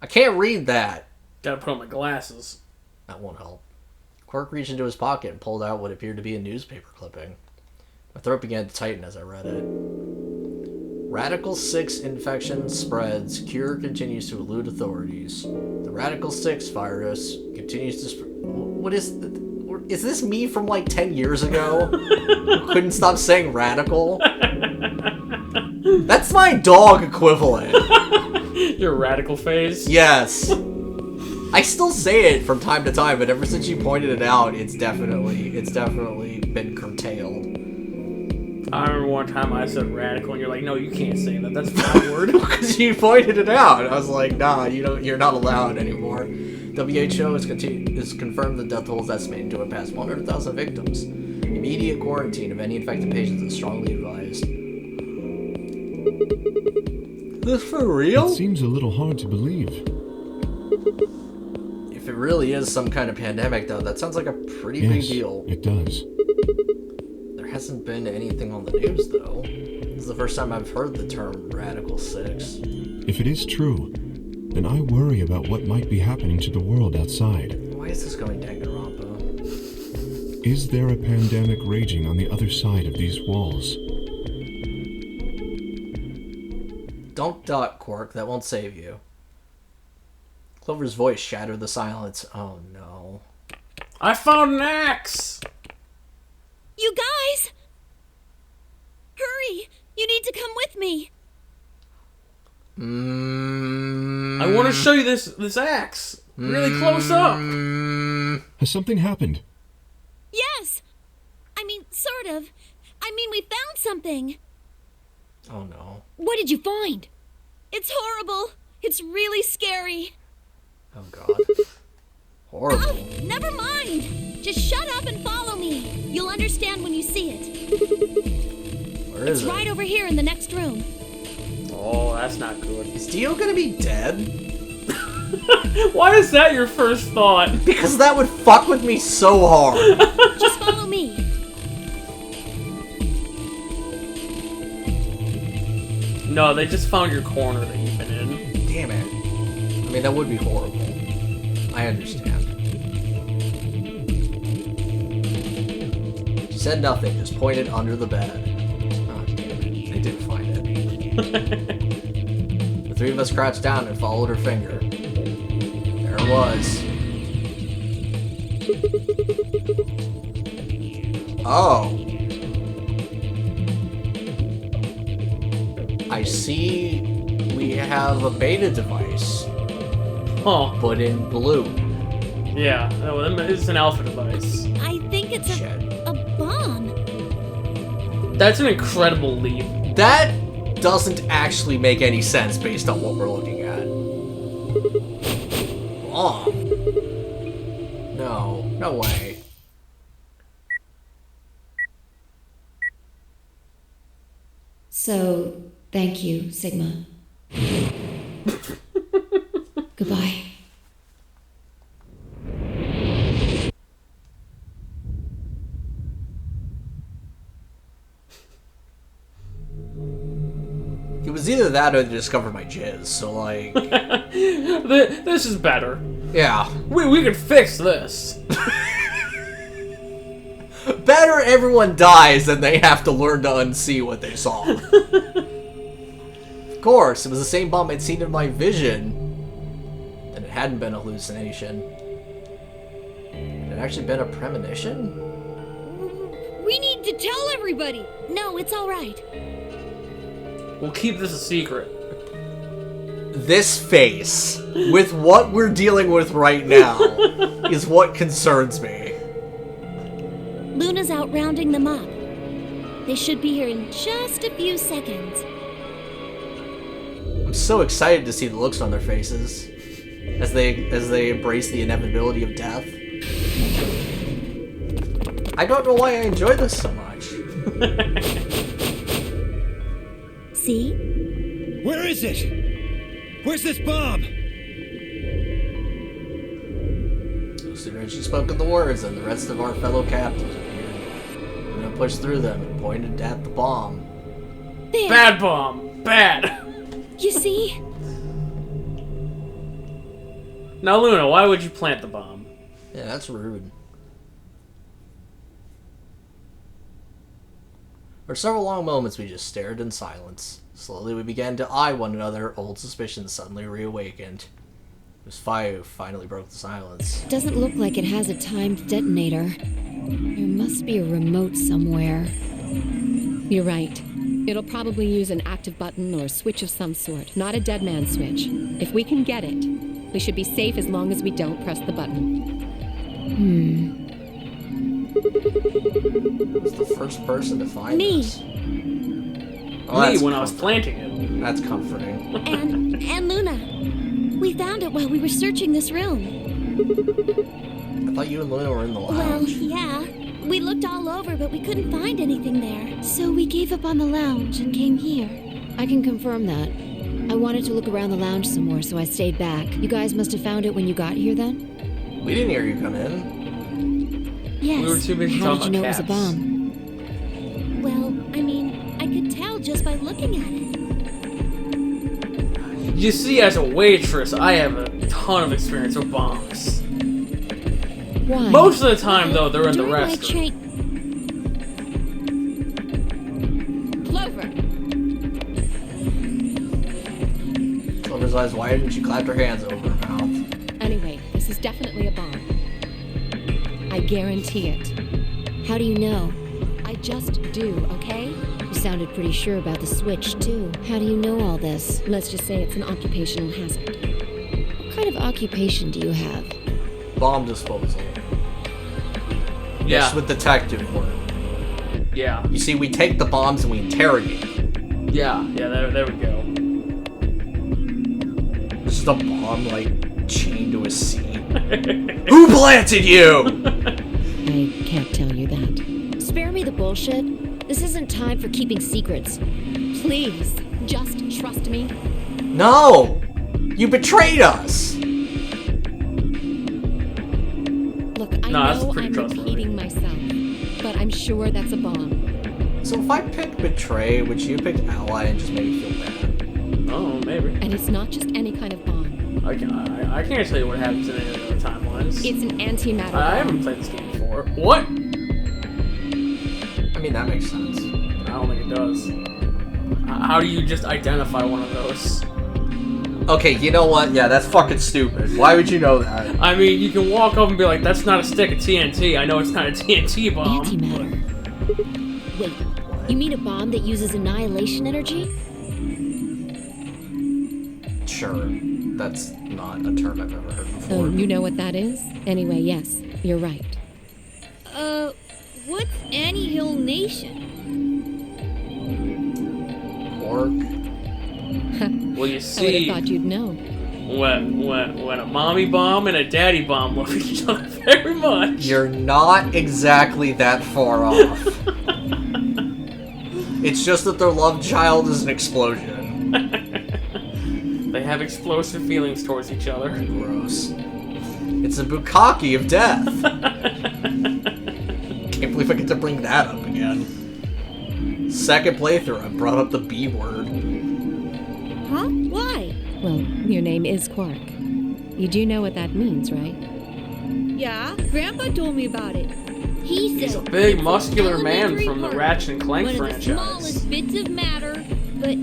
I can't read that. Gotta put on my glasses. That won't help. Quark reached into his pocket and pulled out what appeared to be a newspaper clipping. My throat began to tighten as I read it. Radical 6 infection spreads. Cure continues to elude authorities. The Radical 6 virus continues to spread. What is... Is this me from like 10 years ago? Who couldn't stop saying radical? That's my dog equivalent. Your radical phase? Yes. I still say it from time to time, but ever since you pointed it out, it's definitely been curtailed. I remember one time I said radical, and you're like, no, you can't say that. That's my word. Because you pointed it out. I was like, nah, you're not allowed anymore. WHO has confirmed the death tolls estimated to have passed 100,000 victims. Immediate quarantine of any infected patients is strongly advised. This for real? It seems a little hard to believe. If it really is some kind of pandemic, though, that sounds like a pretty big deal. It does. There hasn't been anything on the news, though. This is the first time I've heard the term Radical 6. If it is true, then I worry about what might be happening to the world outside. Why is this going Danganronpa? Is there a pandemic raging on the other side of these walls? Don't duck, Quark. That won't save you. Clover's voice shattered the silence. Oh, no. I found an axe! You guys! Hurry! You need to come with me! I want to show you this axe. Really close up. Has something happened? Yes! I mean, sort of. I mean, we found something. Oh, no. What did you find? It's horrible. It's really scary. Oh, God. Horrible. Oh, never mind. Just shut up and follow me. You'll understand when you see it. Where is It's it? right over here in the next room. Oh, that's not good. Is Dio gonna be dead? Why is that your first thought? Because that would fuck with me so hard. Just follow me. No, they just found your corner that you've been in. Damn it. I mean, that would be horrible. I understand. She said nothing, just pointed under the bed. Oh, damn it. They didn't find it. The three of us crouched down and followed her finger. There it was. Oh. I see we have a beta device. Huh. But in blue. Yeah, it's an alpha device. I think it's a bomb. That's an incredible leap. That doesn't actually make any sense based on what we're looking at. Bomb. No, no way. So, thank you, Sigma. Goodbye. It was either that or they discovered my jizz, so like... This is better. Yeah. We could fix this. Better everyone dies than they have to learn to unsee what they saw. Of course, it was the same bomb I'd seen in my vision. And it hadn't been a hallucination. It had actually been a premonition? We need to tell everybody. No, it's all right. We'll keep this a secret. This face, with what we're dealing with right now, is what concerns me. Luna's out rounding them up. They should be here in just a few seconds. I'm so excited to see the looks on their faces as they embrace the inevitability of death. I don't know why I enjoy this so much. See? Where is it? Where's this bomb? No sooner had she spoken the words than the rest of our fellow captives appeared. Luna pushed through them and pointed at the bomb. There. Bad bomb. Bad. You see? Now, Luna, why would you plant the bomb? Yeah, that's rude. For several long moments, we just stared in silence. Slowly, we began to eye one another. Old suspicions suddenly reawakened. It was Fire who finally broke the silence. Doesn't look like it has a timed detonator. There must be a remote somewhere. You're right. It'll probably use an active button or a switch of some sort, not a dead man switch. If we can get it, we should be safe as long as we don't press the button. Who's the first person to find Me. this? Me when I was planting it. That's comforting. And Luna. We found it while we were searching this room. I thought you and Luna were in the Well, lounge. yeah. We looked all over, but we couldn't find anything there. So we gave up on the lounge and came here. I can confirm that. I wanted to look around the lounge some more, so I stayed back. You guys must have found it when you got here, then? We didn't hear you come in. Yes. We were too busy How talking did you know about it was a cats. bomb? Well, I mean, I could tell just by looking at it. You see, as a waitress, I have a ton of experience with bombs. Why? Most of the time, though, they're in the During my restroom. Clover! Clover's eyes widened and she clapped her hands over her mouth. Anyway, this is definitely a bomb. I guarantee it. How do you know? I just do, okay? You sounded pretty sure about the switch, too. How do you know all this? Let's just say it's an occupational hazard. What kind of occupation do you have? Bomb disposal. Yeah. That's what detective work. Yeah. You see, we take the bombs and we interrogate them. Yeah. There we go. There's just a bomb, like, chained to a seat. Who planted you? I can't tell you that. Spare me the bullshit. This isn't time for keeping secrets. Please, just trust me. No! You betrayed us! Look, I No, that's know pretty I'm trustworthy. repeating myself, but I'm sure that's a bomb. So if I picked betray, would you pick ally and just make me feel bad? Oh, maybe. And it's not just any kind of bomb. I can't tell you what happens in any of the other timelines. It's an antimatter I bomb. haven't played this game before. What? I mean, that makes sense. I don't think it does. How do you just identify one of those? Okay, you know what? Yeah, that's fucking stupid. Why would you know that? I mean, you can walk up and be like, that's not a stick of TNT. I know it's not a TNT bomb. Antimatter. Wait, you mean a bomb that uses annihilation energy? Sure. That's not a term I've ever heard before. Oh, you know what that is? Anyway, yes, you're right. What's Anyhill Nation? Quark? Well, you I would have see, thought you'd know. when a mommy bomb and a daddy bomb love each other very much. You're not exactly that far off. It's just that their love child is an explosion. They have explosive feelings towards each other. Gross. It's a bukkake of death. Can't believe I get to bring that up again. Second playthrough, I brought up the B word. Huh? Why? Well, your name is Quark. You do know what that means, right? Yeah, Grandpa told me about it. He said He's a big, it's muscular an man elementary from the particle, Ratchet and Clank one of the franchise. smallest bits of matter, but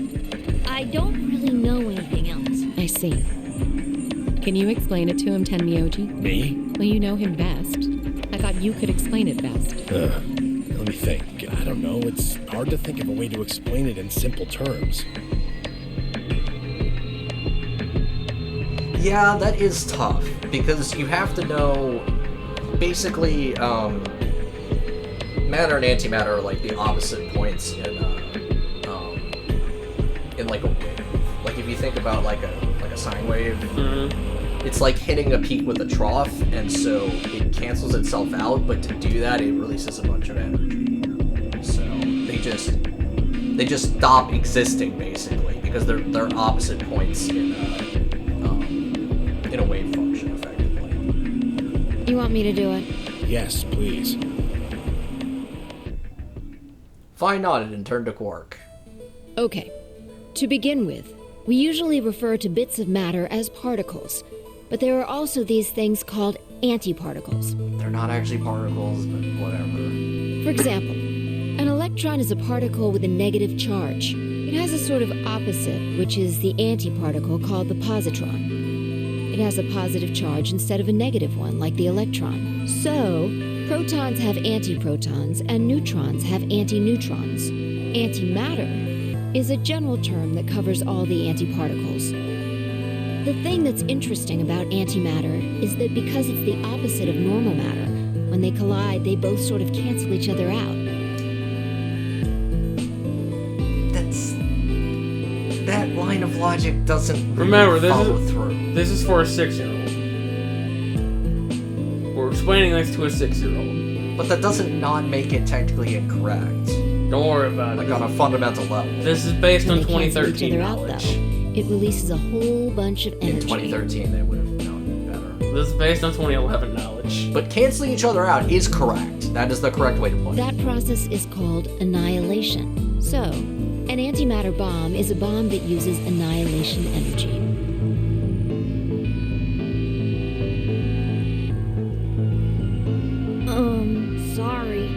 I don't really know anything else. I see. Can you explain it to him, Tenmyoji? Me? Well, you know him best. I thought you could explain it best. Let me think. I don't know. It's hard to think of a way to explain it in simple terms. Yeah, that is tough, because you have to know, basically, matter and antimatter are like the opposite points in like a wave. Like if you think about like a sine wave, it's like hitting a peak with a trough, and so it cancels itself out, but to do that it releases a bunch of energy. So they just stop existing basically, because they're opposite points in a wave function, effectively. You want me to do it? Yes, please. Fine nodded and turned to Quark. Okay. To begin with, we usually refer to bits of matter as particles, but there are also these things called antiparticles. They're not actually particles, but whatever. For example, an electron is a particle with a negative charge. It has a sort of opposite, which is the antiparticle called the positron. It has a positive charge instead of a negative one, like the electron. So, protons have antiprotons, and neutrons have antineutrons. Antimatter is a general term that covers all the antiparticles. The thing that's interesting about antimatter is that because it's the opposite of normal matter, when they collide, they both sort of cancel each other out. That line of logic doesn't Remember, follow through. This is for a 6-year-old. We're explaining this to a 6-year-old. But that doesn't not make it technically incorrect. Don't worry about Like it. on a fundamental level. This is based on When they cancel each 2013 other out, knowledge. though, it releases a whole bunch of energy. In 2013, they would have known better. This is based on 2011 knowledge. But canceling each other out is correct. That is the correct way to put it. That process is called annihilation. So, an antimatter bomb is a bomb that uses annihilation energy. Sorry.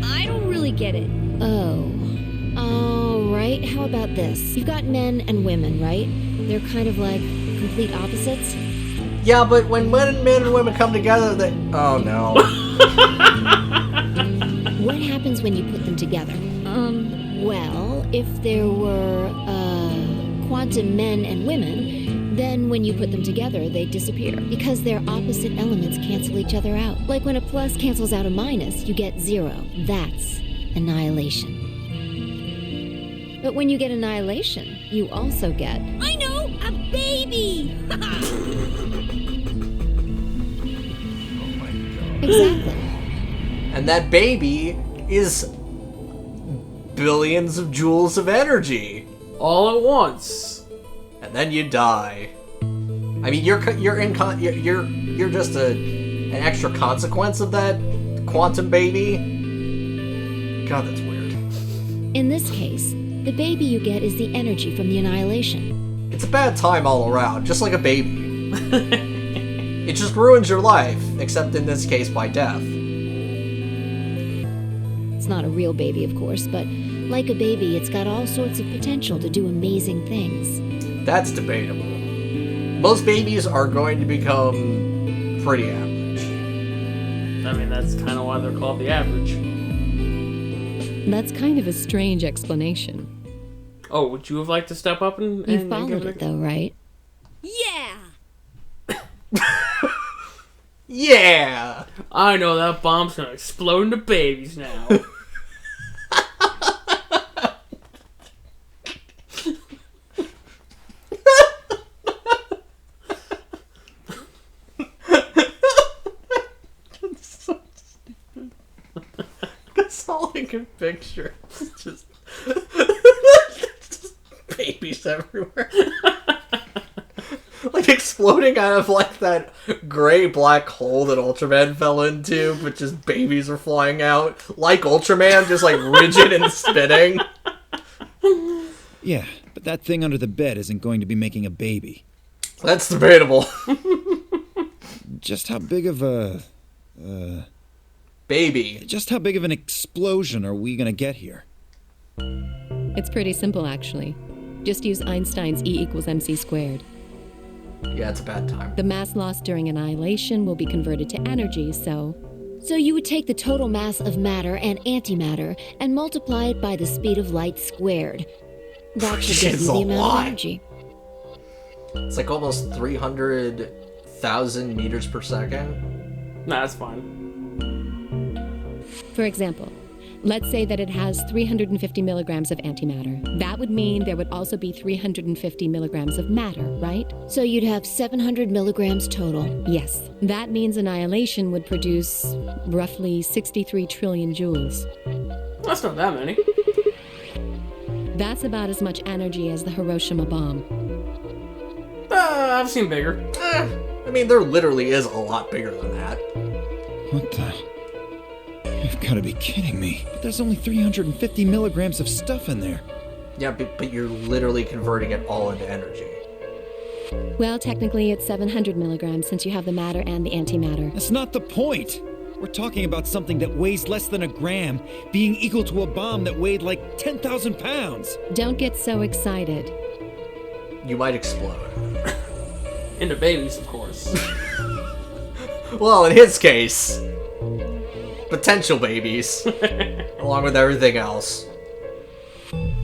I don't really get it. Oh. Alright, how about this? You've got men and women, right? They're kind of like complete opposites. Yeah, but when men and women come together, they... Oh, no. What happens when you put them together? Well, if there were, quantum men and women, then when you put them together, they disappear. Because their opposite elements cancel each other out. Like when a plus cancels out a minus, you get 0. That's annihilation. But when you get annihilation, you also get... I know! A baby! Exactly. And that baby is billions of joules of energy. All at once. And then you die. I mean, you're just an extra consequence of that quantum baby. God, that's weird. In this case, the baby you get is the energy from the annihilation. It's a bad time all around, just like a baby. It just ruins your life, except in this case by death. It's not a real baby, of course, but like a baby, it's got all sorts of potential to do amazing things. That's debatable. Most babies are going to become pretty average. I mean, that's kind of why they're called the average. That's kind of a strange explanation. Oh, would you have liked to step up and You followed it, though, right? Yeah! Yeah! I know that bomb's gonna explode into babies now. That's all I can picture. Just babies everywhere. Like exploding out of like that gray black hole that Ultraman fell into, but just babies are flying out. Like Ultraman, just like rigid and spinning. Yeah, but that thing under the bed isn't going to be making a baby. That's debatable. Just how big of a... Baby. Just how big of an explosion are we gonna get here? It's pretty simple, actually. Just use Einstein's E = mc squared. Yeah, it's a bad time. The mass lost during annihilation will be converted to energy, so... So you would take the total mass of matter and antimatter and multiply it by the speed of light squared. That should give you the amount of energy. It's like almost 300,000 meters per second. Nah, that's fine. For example, let's say that it has 350 milligrams of antimatter. That would mean there would also be 350 milligrams of matter, right? So you'd have 700 milligrams total. Yes. That means annihilation would produce roughly 63 trillion joules. That's not that many. That's about as much energy as the Hiroshima bomb. I've seen bigger. I mean, there literally is a lot bigger than that. What the... You've got to be kidding me. But there's only 350 milligrams of stuff in there. Yeah, but you're literally converting it all into energy. Well, technically it's 700 milligrams since you have the matter and the antimatter. That's not the point. We're talking about something that weighs less than a gram being equal to a bomb that weighed like 10,000 pounds. Don't get so excited. You might explode. Into babies, of course. Well, in his case... potential babies, along with everything else.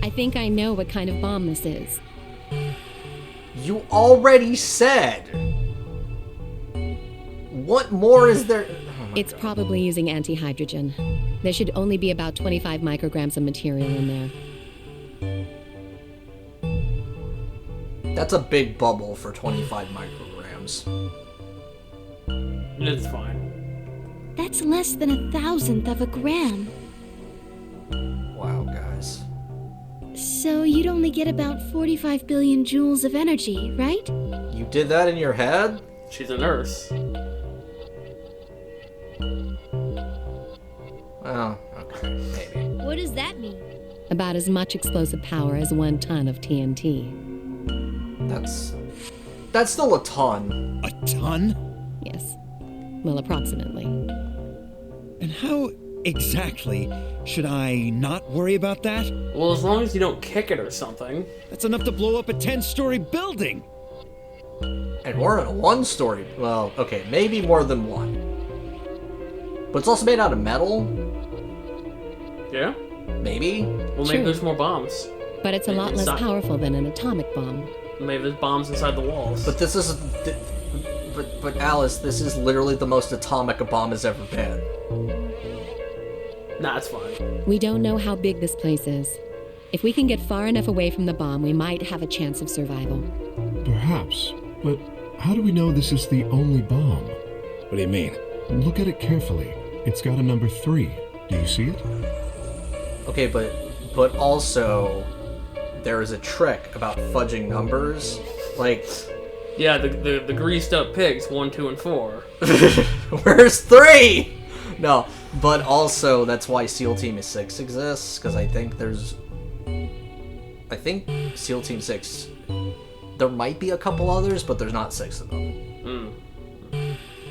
I think I know what kind of bomb this is. You already said. What more is there? Oh It's God. probably using antihydrogen. There should only be about 25 micrograms of material in there. That's a big bubble for 25 micrograms. It's fine. That's less than 1,000th of a gram. Wow, guys. So you'd only get about 45 billion joules of energy, right? You did that in your head? She's a nurse. Oh, okay, maybe. What does that mean? About as much explosive power as 1 ton of TNT. That's still a ton. A ton? Yes. Well, approximately. And how exactly should I not worry about that? Well, as long as you don't kick it or something. That's enough to blow up a 10-story building! And we're in a 1-story. Well, okay, maybe more than one. But it's also made out of metal? Yeah? Maybe? Well, maybe True. there's more bombs. But it's a lot less powerful than an atomic bomb. Maybe there's bombs inside the walls. But this is... But Alice, this is literally the most atomic a bomb has ever been. Nah, it's fine. We don't know how big this place is. If we can get far enough away from the bomb, we might have a chance of survival. Perhaps. But how do we know this is the only bomb? What do you mean? Look at it carefully. It's got a number 3. Do you see it? Okay, but also... there is a trick about fudging numbers. Like... Yeah, the greased up pigs, 1, 2, and 4. Where's 3? No, but also that's why SEAL Team 6 exists, because I think SEAL Team 6, there might be a couple others, but there's not 6 of them.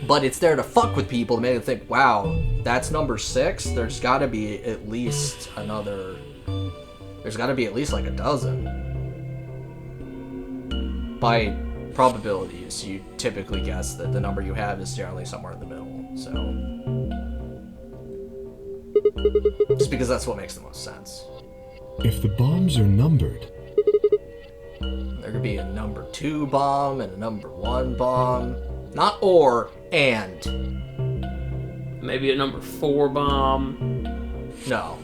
But it's there to fuck with people to make them think, wow, that's number 6, there's gotta be at least another, there's gotta be at least like a dozen. By probabilities, you typically guess that the number you have is generally somewhere in the middle, so... Just because that's what makes the most sense. If the bombs are numbered, There could be a number 2 bomb and a number 1 bomb. Not or, and. Maybe a number 4 bomb. No.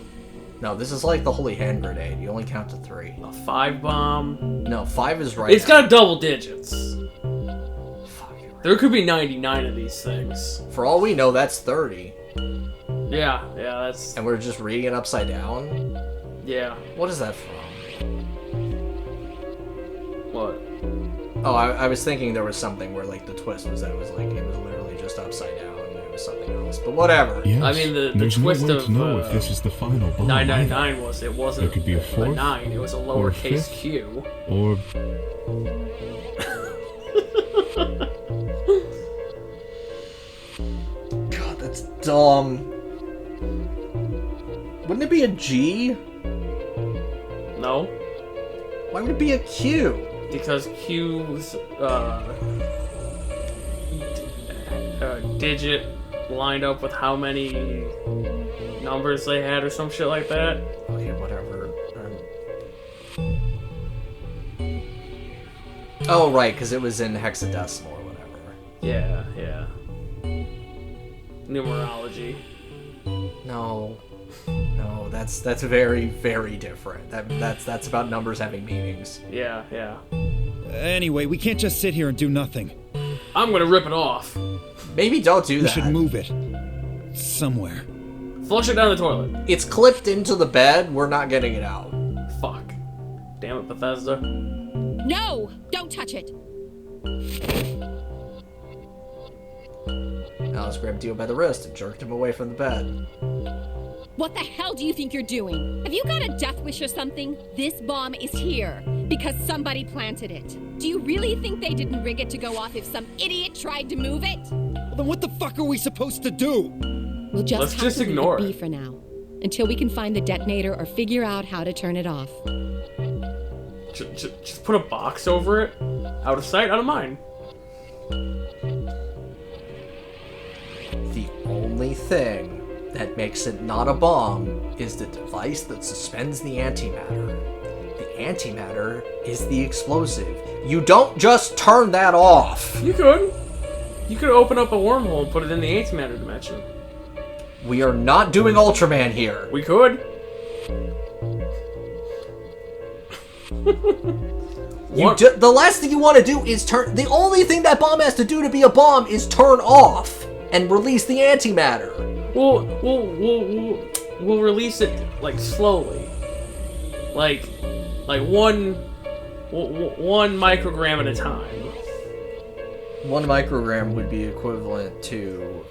No, this is like the holy hand grenade. You only count to 3. A 5 bomb. No, 5 is right. It's got double digits. Fuck, you're right. There could be 99 of these things. For all we know, that's 30. Yeah, that's... And we're just reading it upside down? Yeah. What is that from? What? Oh, I was thinking there was something where, like, the twist was that it was literally just upside down and it was something else. But whatever. yes, I mean, the there's twist no way of, to know if this is the final bomb. 999 was, it wasn't There could be a fourth, 9, it was a or a lowercase fifth. q. Or God, that's dumb. Wouldn't it be a G? No, Why would it be a Q? because q's digit lined up with how many numbers they had or some shit like that. Okay, whatever. Oh, right, because it was in hexadecimal or whatever. Yeah. Numerology. No, that's very, very different. That's about numbers having meanings. Yeah. Anyway, we can't just sit here and do nothing. I'm gonna rip it off. Maybe don't do We that. should move it. Somewhere. Flush it down the toilet. It's clipped into the bed. We're not getting it out. Fuck. Damn it, Bethesda. No! Don't touch it! Alice grabbed Dio by the wrist and jerked him away from the bed. What the hell do you think you're doing? Have you got a death wish or something? This bomb is here because somebody planted it. Do you really think they didn't rig it to go off if some idiot tried to move it? Well, then what the fuck are we supposed to do? We'll just Let's have just to leave ignore it be it. for now, until we can find the detonator or figure out how to turn it off. Just put a box over it. Out of sight, out of mind. The only thing that makes it not a bomb is the device that suspends the antimatter. The antimatter is the explosive. You don't just turn that off. You could. You could open up a wormhole and put it in the antimatter dimension. We are not doing Ultraman here. We could. The last thing you want to do is turn... The only thing that bomb has to do to be a bomb is turn off and release the antimatter. We'll release it like slowly, like one microgram at a time. 1 microgram would be equivalent to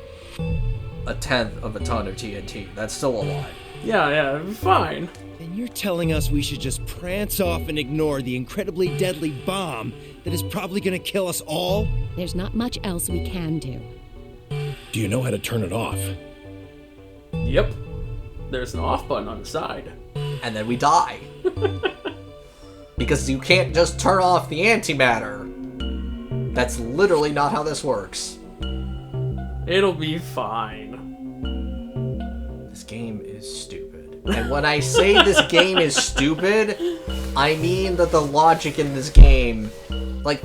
1/10 of a ton of TNT. That's still a lot. Yeah, fine. And you're telling us we should just prance off and ignore the incredibly deadly bomb that is probably gonna kill us all? There's not much else we can do. Do you know how to turn it off? Yep. There's an off button on the side. And then we die. Because you can't just turn off the antimatter. That's literally not how this works. It'll be fine. This game is stupid. And when I say this game is stupid, I mean that the logic in this game, like,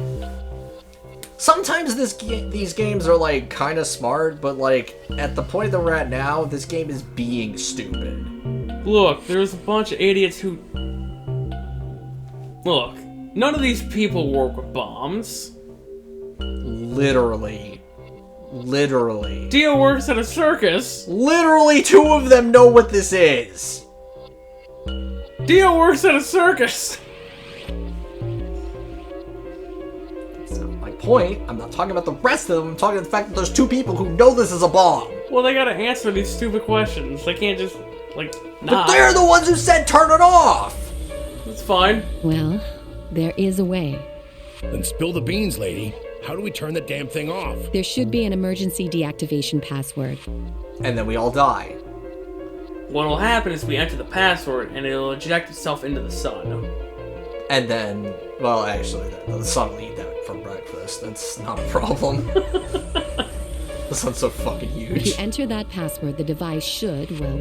sometimes these games are, like, kind of smart, but, like, at the point that we're at now, this game is being stupid. Look, there's a bunch of idiots who... Look, none of these people work with bombs. Literally. Dio works at a circus. Literally 2 of them know what this is. Dio works at a circus. That's not my point. I'm not talking about the rest of them. I'm talking about the fact that there's 2 people who know this is a bomb. Well, they gotta answer these stupid questions. They can't just, like, But not. they're the ones who said turn it off. That's fine. Well, there is a way. Then spill the beans, lady. How do we turn the damn thing off? There should be an emergency deactivation password. And then we all die. What'll happen is we enter the password and it'll eject itself into the sun. And then, well, actually, the sun will eat that for breakfast. That's not a problem. This sounds so fucking If you huge. enter that password, the device should, well,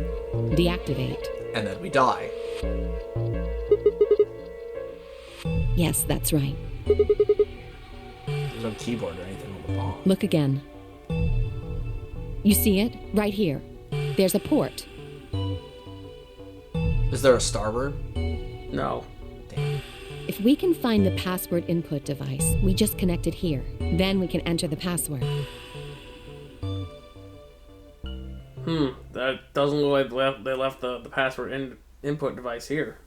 deactivate. And then we die. Yes, that's right. There's no keyboard or anything on the bomb. Look again. You see it? Right here. There's a port. Is there a starboard? No. If we can find the password input device, we just connect it here. Then we can enter the password. That doesn't look like they left the password input device here.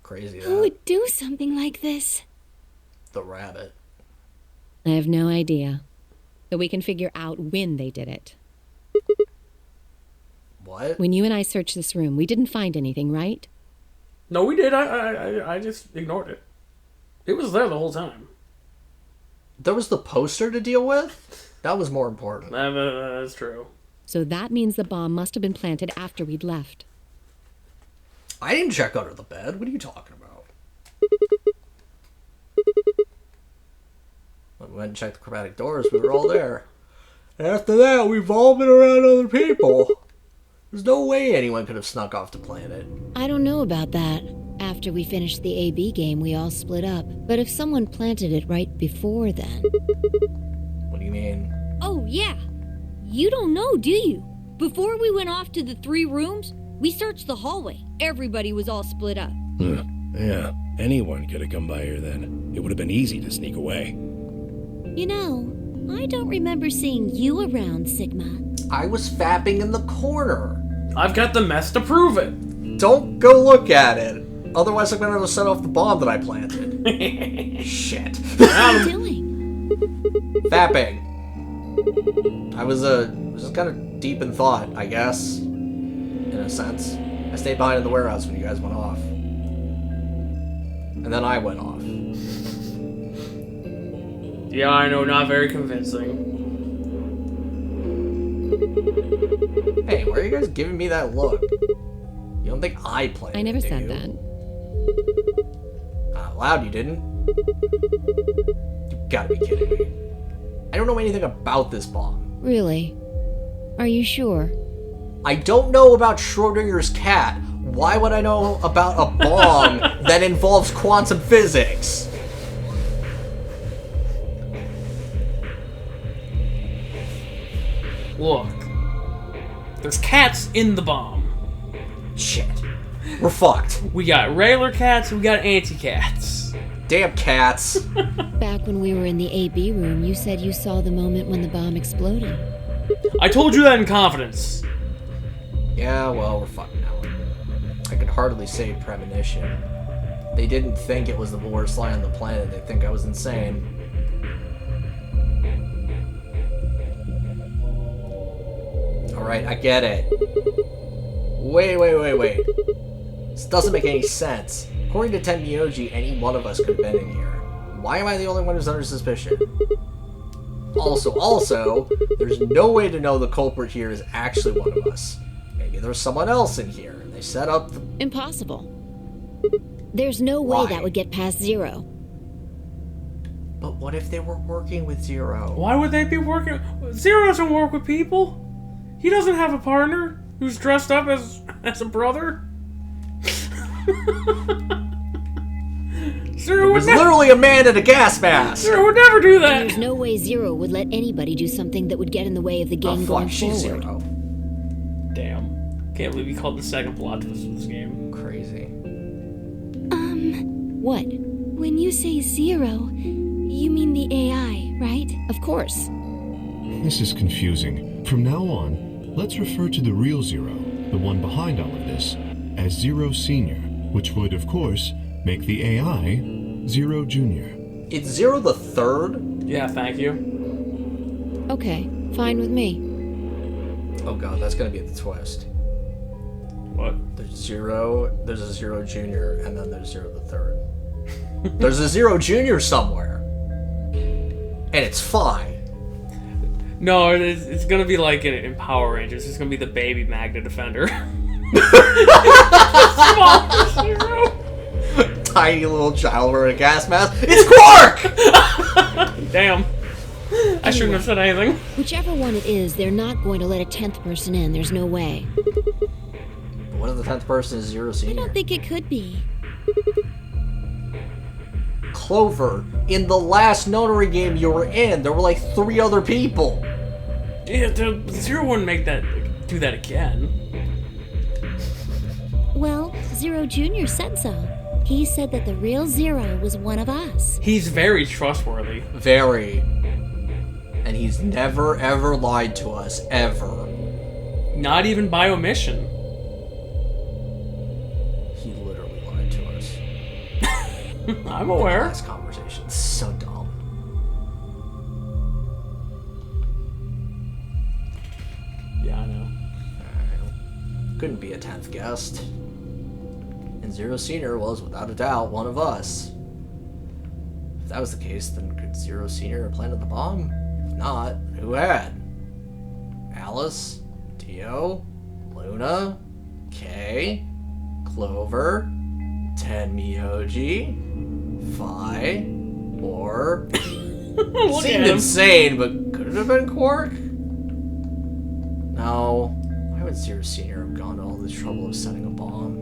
Crazy Who that. would do something like this? The rabbit. I have no idea. But we can figure out when they did it. What? When you and I searched this room, we didn't find anything, right? No, we did. I just ignored it. It was there the whole time. There was the poster to deal with? That was more important. That's true. So that means the bomb must have been planted after we'd left. I didn't check under the bed. What are you talking about? When we went and checked the chromatic doors, we were all there. After that, we've all been around other people. There's no way anyone could have snuck off the planet. I don't know about that. After we finished the AB game, we all split up. But if someone planted it right before then... What do you mean? Oh, yeah. You don't know, do you? Before we went off to the 3 rooms, we searched the hallway. Everybody was all split up. Yeah, anyone could have come by here then. It would have been easy to sneak away. You know, I don't remember seeing you around, Sigma. I was fapping in the corner. I've got the mess to prove it. Don't go look at it. Otherwise, I'm gonna set off the bomb that I planted. Shit. What are you doing? Fapping. I was just kind of deep in thought, I guess. In a sense. I stayed behind in the warehouse when you guys went off. And then I went off. Yeah, I know, not very convincing. Hey, why are you guys giving me that look? You don't think I played I never it, do said you? that. Out loud, you didn't? You gotta be kidding me. I don't know anything about this bomb. Really? Are you sure? I don't know about Schrodinger's cat. Why would I know about a bomb that involves quantum physics? Look. There's cats in the bomb. Shit. We're fucked. We got regular cats, we got anti-cats. Damn cats. Back when we were in the AB room, you said you saw the moment when the bomb exploded. I told you that in confidence. Yeah, well, we're fucked now. I could hardly say premonition. They didn't think it was the worst lie on the planet. They think I was insane. Alright, I get it. Wait. This doesn't make any sense. According to Tenmyoji, any one of us could have been in here. Why am I the only one who's under suspicion? Also, there's no way to know the culprit here is actually one of us. Maybe there's someone else in here, and they set up the... Impossible. There's no way Why? that would get past Zero. But what if they were working with Zero? Why would they be working? Zero doesn't work with people. He doesn't have a partner who's dressed up as a brother. Zero It would was never, literally a man in a gas mask! Zero would never do that. There's no way Zero would let anybody do something that would get in the way of the game Oh going fuck, she's forward. Zero. Damn. Can't believe he called the second plot twist of this game. Crazy. What? When you say Zero, you mean the AI, right? Of course. This is confusing. From now on, let's refer to the real Zero, the one behind all of this, as Zero Senior, which would, of course, make the AI Zero Junior. It's Zero the Third? Yeah, thank you. Okay, fine with me. Oh god, that's gonna be the twist. What? There's a Zero Junior, and then there's Zero the Third. There's a Zero Junior somewhere. And it's fine. No, it's gonna be like in Power Rangers. It's gonna be the baby Magna Defender. Small Zero. Tiny little child wearing a gas mask. It's Quark! Damn. I shouldn't have said anything. Whichever one it is, they're not going to let a 10th person in. There's no way. But what if the 10th person is Zero I Senior? don't think it could be. Clover, in the last notary game you were in, there were like 3 other people. Yeah, the Zero wouldn't do that again. Well, Zero Jr. said so. He said that the real Zero was one of us. He's very trustworthy. Very. And he's never ever lied to us, ever. Not even by omission. He literally lied to us. I'm aware. Last conversation. So dumb. Yeah, I know. Couldn't be a 10th guest. And Zero Senior was, without a doubt, one of us. If that was the case, then could Zero Senior have planted the bomb? If not, who had? Alice? Dio? Luna? Kay? Clover? Tenmyoji? Phi? Or... seemed insane, but could it have been Quark? No. Why would Zero Senior have gone to all this trouble of setting a bomb?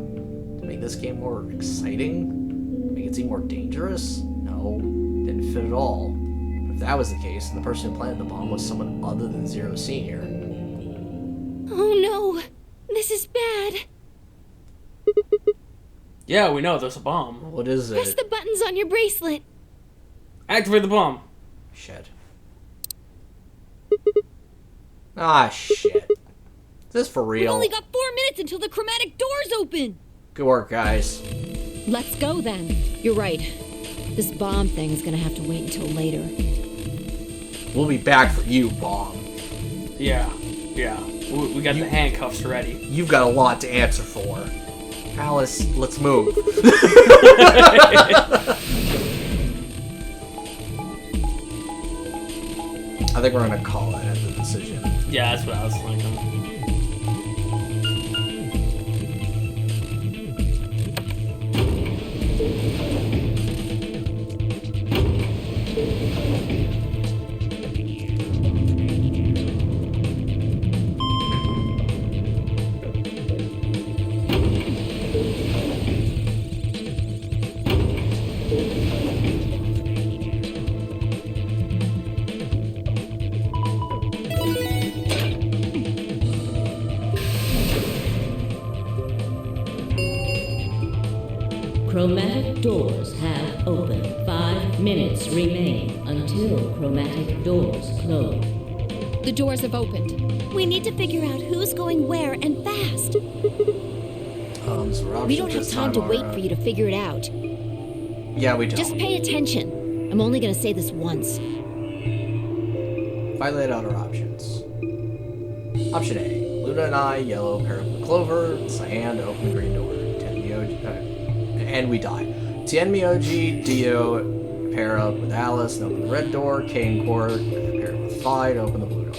To make this game more exciting? Make it seem more dangerous? No. Didn't fit at all. But if that was the case, then the person who planted the bomb was someone other than Zero Senior. Oh no! This is bad. Yeah, we know there's a bomb. What is it? Press the buttons on your bracelet. Activate the bomb. Shit. Ah, shit. Is this for We've real? only got 4 minutes until the chromatic doors open. Good work, guys. Let's go then. You're right. This bomb thing is gonna have to wait until later. We'll be back for you, Bomb. Yeah. We got the handcuffs ready. You've got a lot to answer for. Alice, let's move. I think we're gonna call that the decision. Yeah, that's what I was thinking. Chromatic doors have opened. 5 minutes remain until chromatic doors close. The doors have opened. We need to figure out who's going where and fast. So We don't have time to wait for you to figure it out. Yeah, we don't. Just pay attention. I'm only gonna say this once. If I laid out our options. Option A. Luna and I, yellow, pair up with Clover, cyan to open the green door. And we die. Tenmyoji, Dio, pair up with Alice and open the red door. Kay and Quark, pair up with Phi to open the blue door.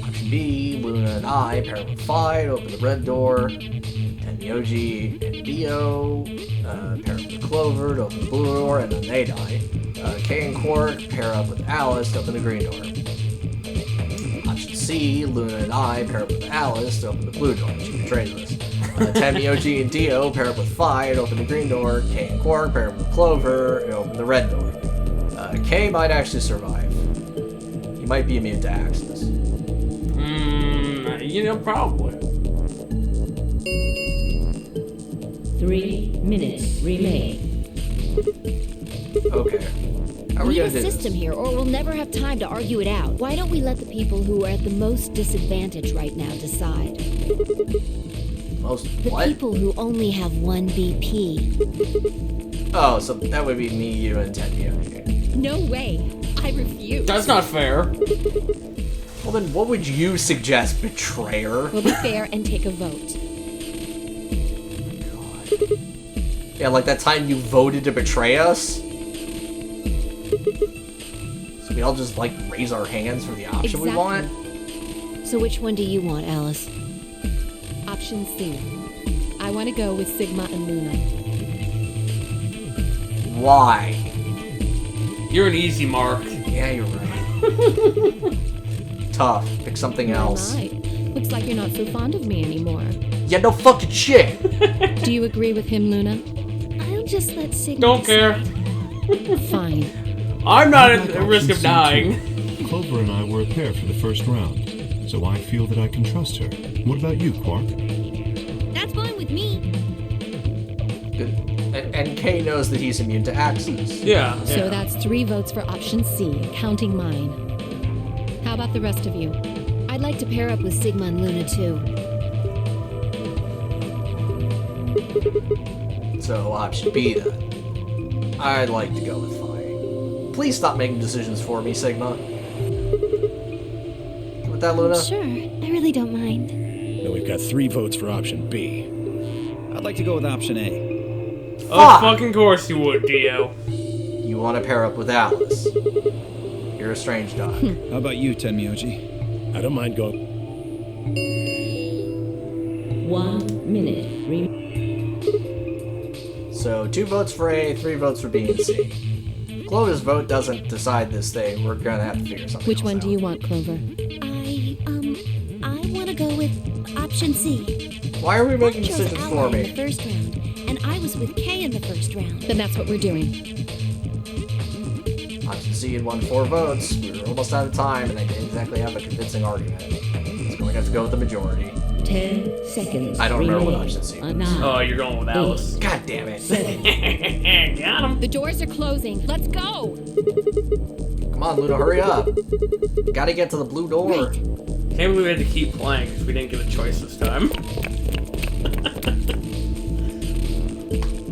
Option B, Luna and I, pair up with Phi to open the red door. Tenmyoji and Dio, pair up with Clover to open the blue door, and then they die. Kay and Quark, pair up with Alice to open the green door. Option C, Luna and I, pair up with Alice to open the blue door. She betrays us. Tenmyoji and Dio pair up with Phi and open the green door. Kay and Quark pair up with Clover and open the red door. Kay might actually survive. He might be immune to axes. Probably. 3 minutes remain. Okay. How are We we need gonna a do this? system here, or we'll never have time to argue it out. Why don't we let the people who are at the most disadvantage right now decide? Most The what? people who only have 1 BP. Oh, so that would be me, you, and Tenmyoji. No way. I refuse. That's not fair. Well then, what would you suggest, betrayer? We'll be fair and take a vote. Yeah, like that time you voted to betray us? So we all just, like, raise our hands for the option we want? So which one do you want, Alice? Option C. I want to go with Sigma and Luna. Why? You're an easy mark. Yeah, you're right. Tough. Pick something else. My. Looks like you're not so fond of me anymore. Yeah, no fucking shit. Do you agree with him, Luna? I'll just let Sigma Don't care. Fine. I'm not I'd like at risk of option C dying. too. Clover and I were a pair for the first round, so I feel that I can trust her. What about you, Quark? That's fine with me. And Kay knows that he's immune to axes. Yeah. So that's 3 votes for option C, counting mine. How about the rest of you? I'd like to pair up with Sigma and Luna too. So option B then. I'd like to go with flying. Please stop making decisions for me, Sigma. With that, Luna? Sure, I really don't mind. Now we've got 3 votes for option B. I'd like to go with option A. Of fucking course you would, Dio. You want to pair up with Alice. You're a strange dog. How about you, Tenmyoji? I don't mind going. 1 minute. So 2 votes for A, 3 votes for B and C. If Clover's vote doesn't decide this thing, we're gonna have to figure something Which else one out. do you want, Clover? I want to go with option C. Why are we making Chose decisions Ally for in the me? first round, and I was with Kay in the first round. Then that's what we're doing. Option C had won 4 votes. We were almost out of time, and I didn't exactly have a convincing argument. So we're gonna have to go with the majority. 10 seconds. I don't remember what remain. option C was. 9, Oh, you're going with Alice. God damn it. 7, Got him. The doors are closing. Let's go! Come on, Luna, hurry up. Gotta get to the blue door. Can't believe we had to keep playing because we didn't get a choice this time.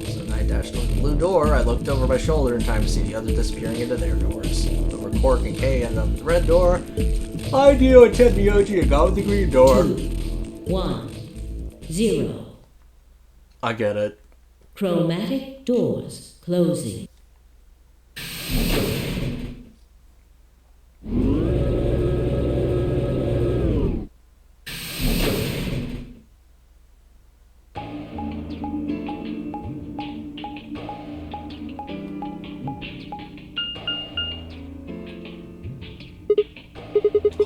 So I dashed toward the blue door. I looked over my shoulder in time to see the others disappearing into their doors. Over Quark and Kay ended up with the red door. I, Dio, and Tenmyoji and got with the green door. 1, 0. I get it. Chromatic doors closing.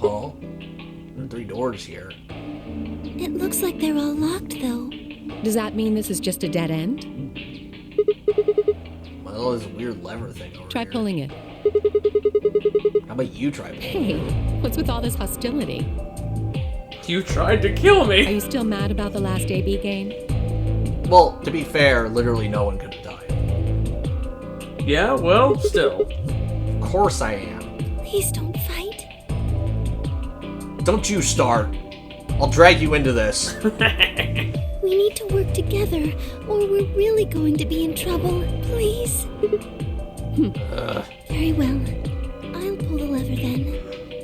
Huh? There are 3 doors here. It looks like they're all locked, though. Does that mean this is just a dead end? Well, there's a weird lever thing over Try here. pulling it. How about you try pulling? Hey, what's with all this hostility? You tried to kill Are me. you still mad about the last AB game? Well, to be fair, literally no one could have died. Yeah, well, still. Of course I am. Please don't fight. Don't you start. I'll drag you into this. We need to work together, or we're really going to be in trouble. Please. Very well. I'll pull the lever then.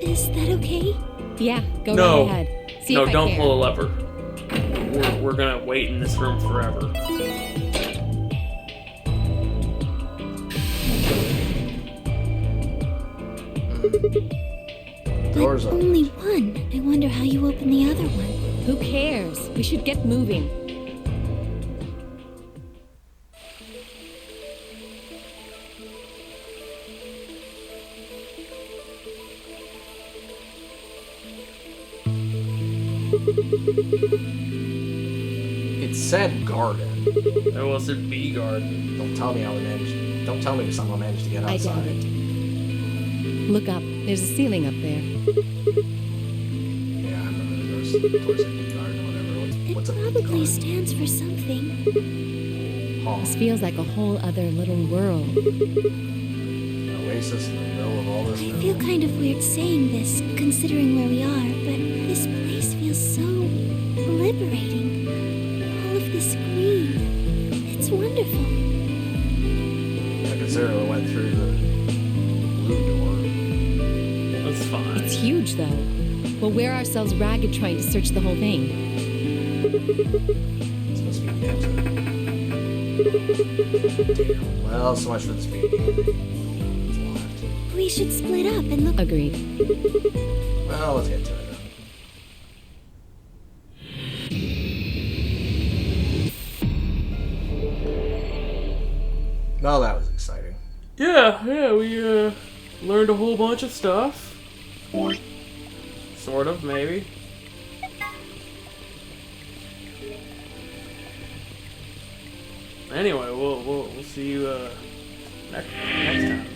Is that okay? Yeah, go No. right ahead. See No, if I don't care. pull a lever. We're gonna wait in this room forever. Doors But open. only one. I wonder how you open the other one. Who cares? We should get moving. It said garden. That was a bee garden. Don't tell me how we managed. Don't tell me someone managed to get I outside. doubt it. Look up. There's a ceiling up there. Yeah, I remember there was towards a bee garden or whatever. What's a bee Probably garden? stands for something. Huh. This feels like a whole other little world. An oasis in the middle of all this. I feel kind of weird saying this, considering where we are, but this place feels so liberating. All of this green. It's wonderful. I consider we went through the blue door. That's fine. It's huge, though. We'll wear ourselves ragged trying to search the whole thing. It's supposed to be empty. Damn. Well, so much for the speed. It's locked. We should split up and look. Agreed. Well, let's get to it then. Well, that was exciting. Yeah, we Learned a whole bunch of stuff. Sort of, maybe. Anyway, we'll see you next time.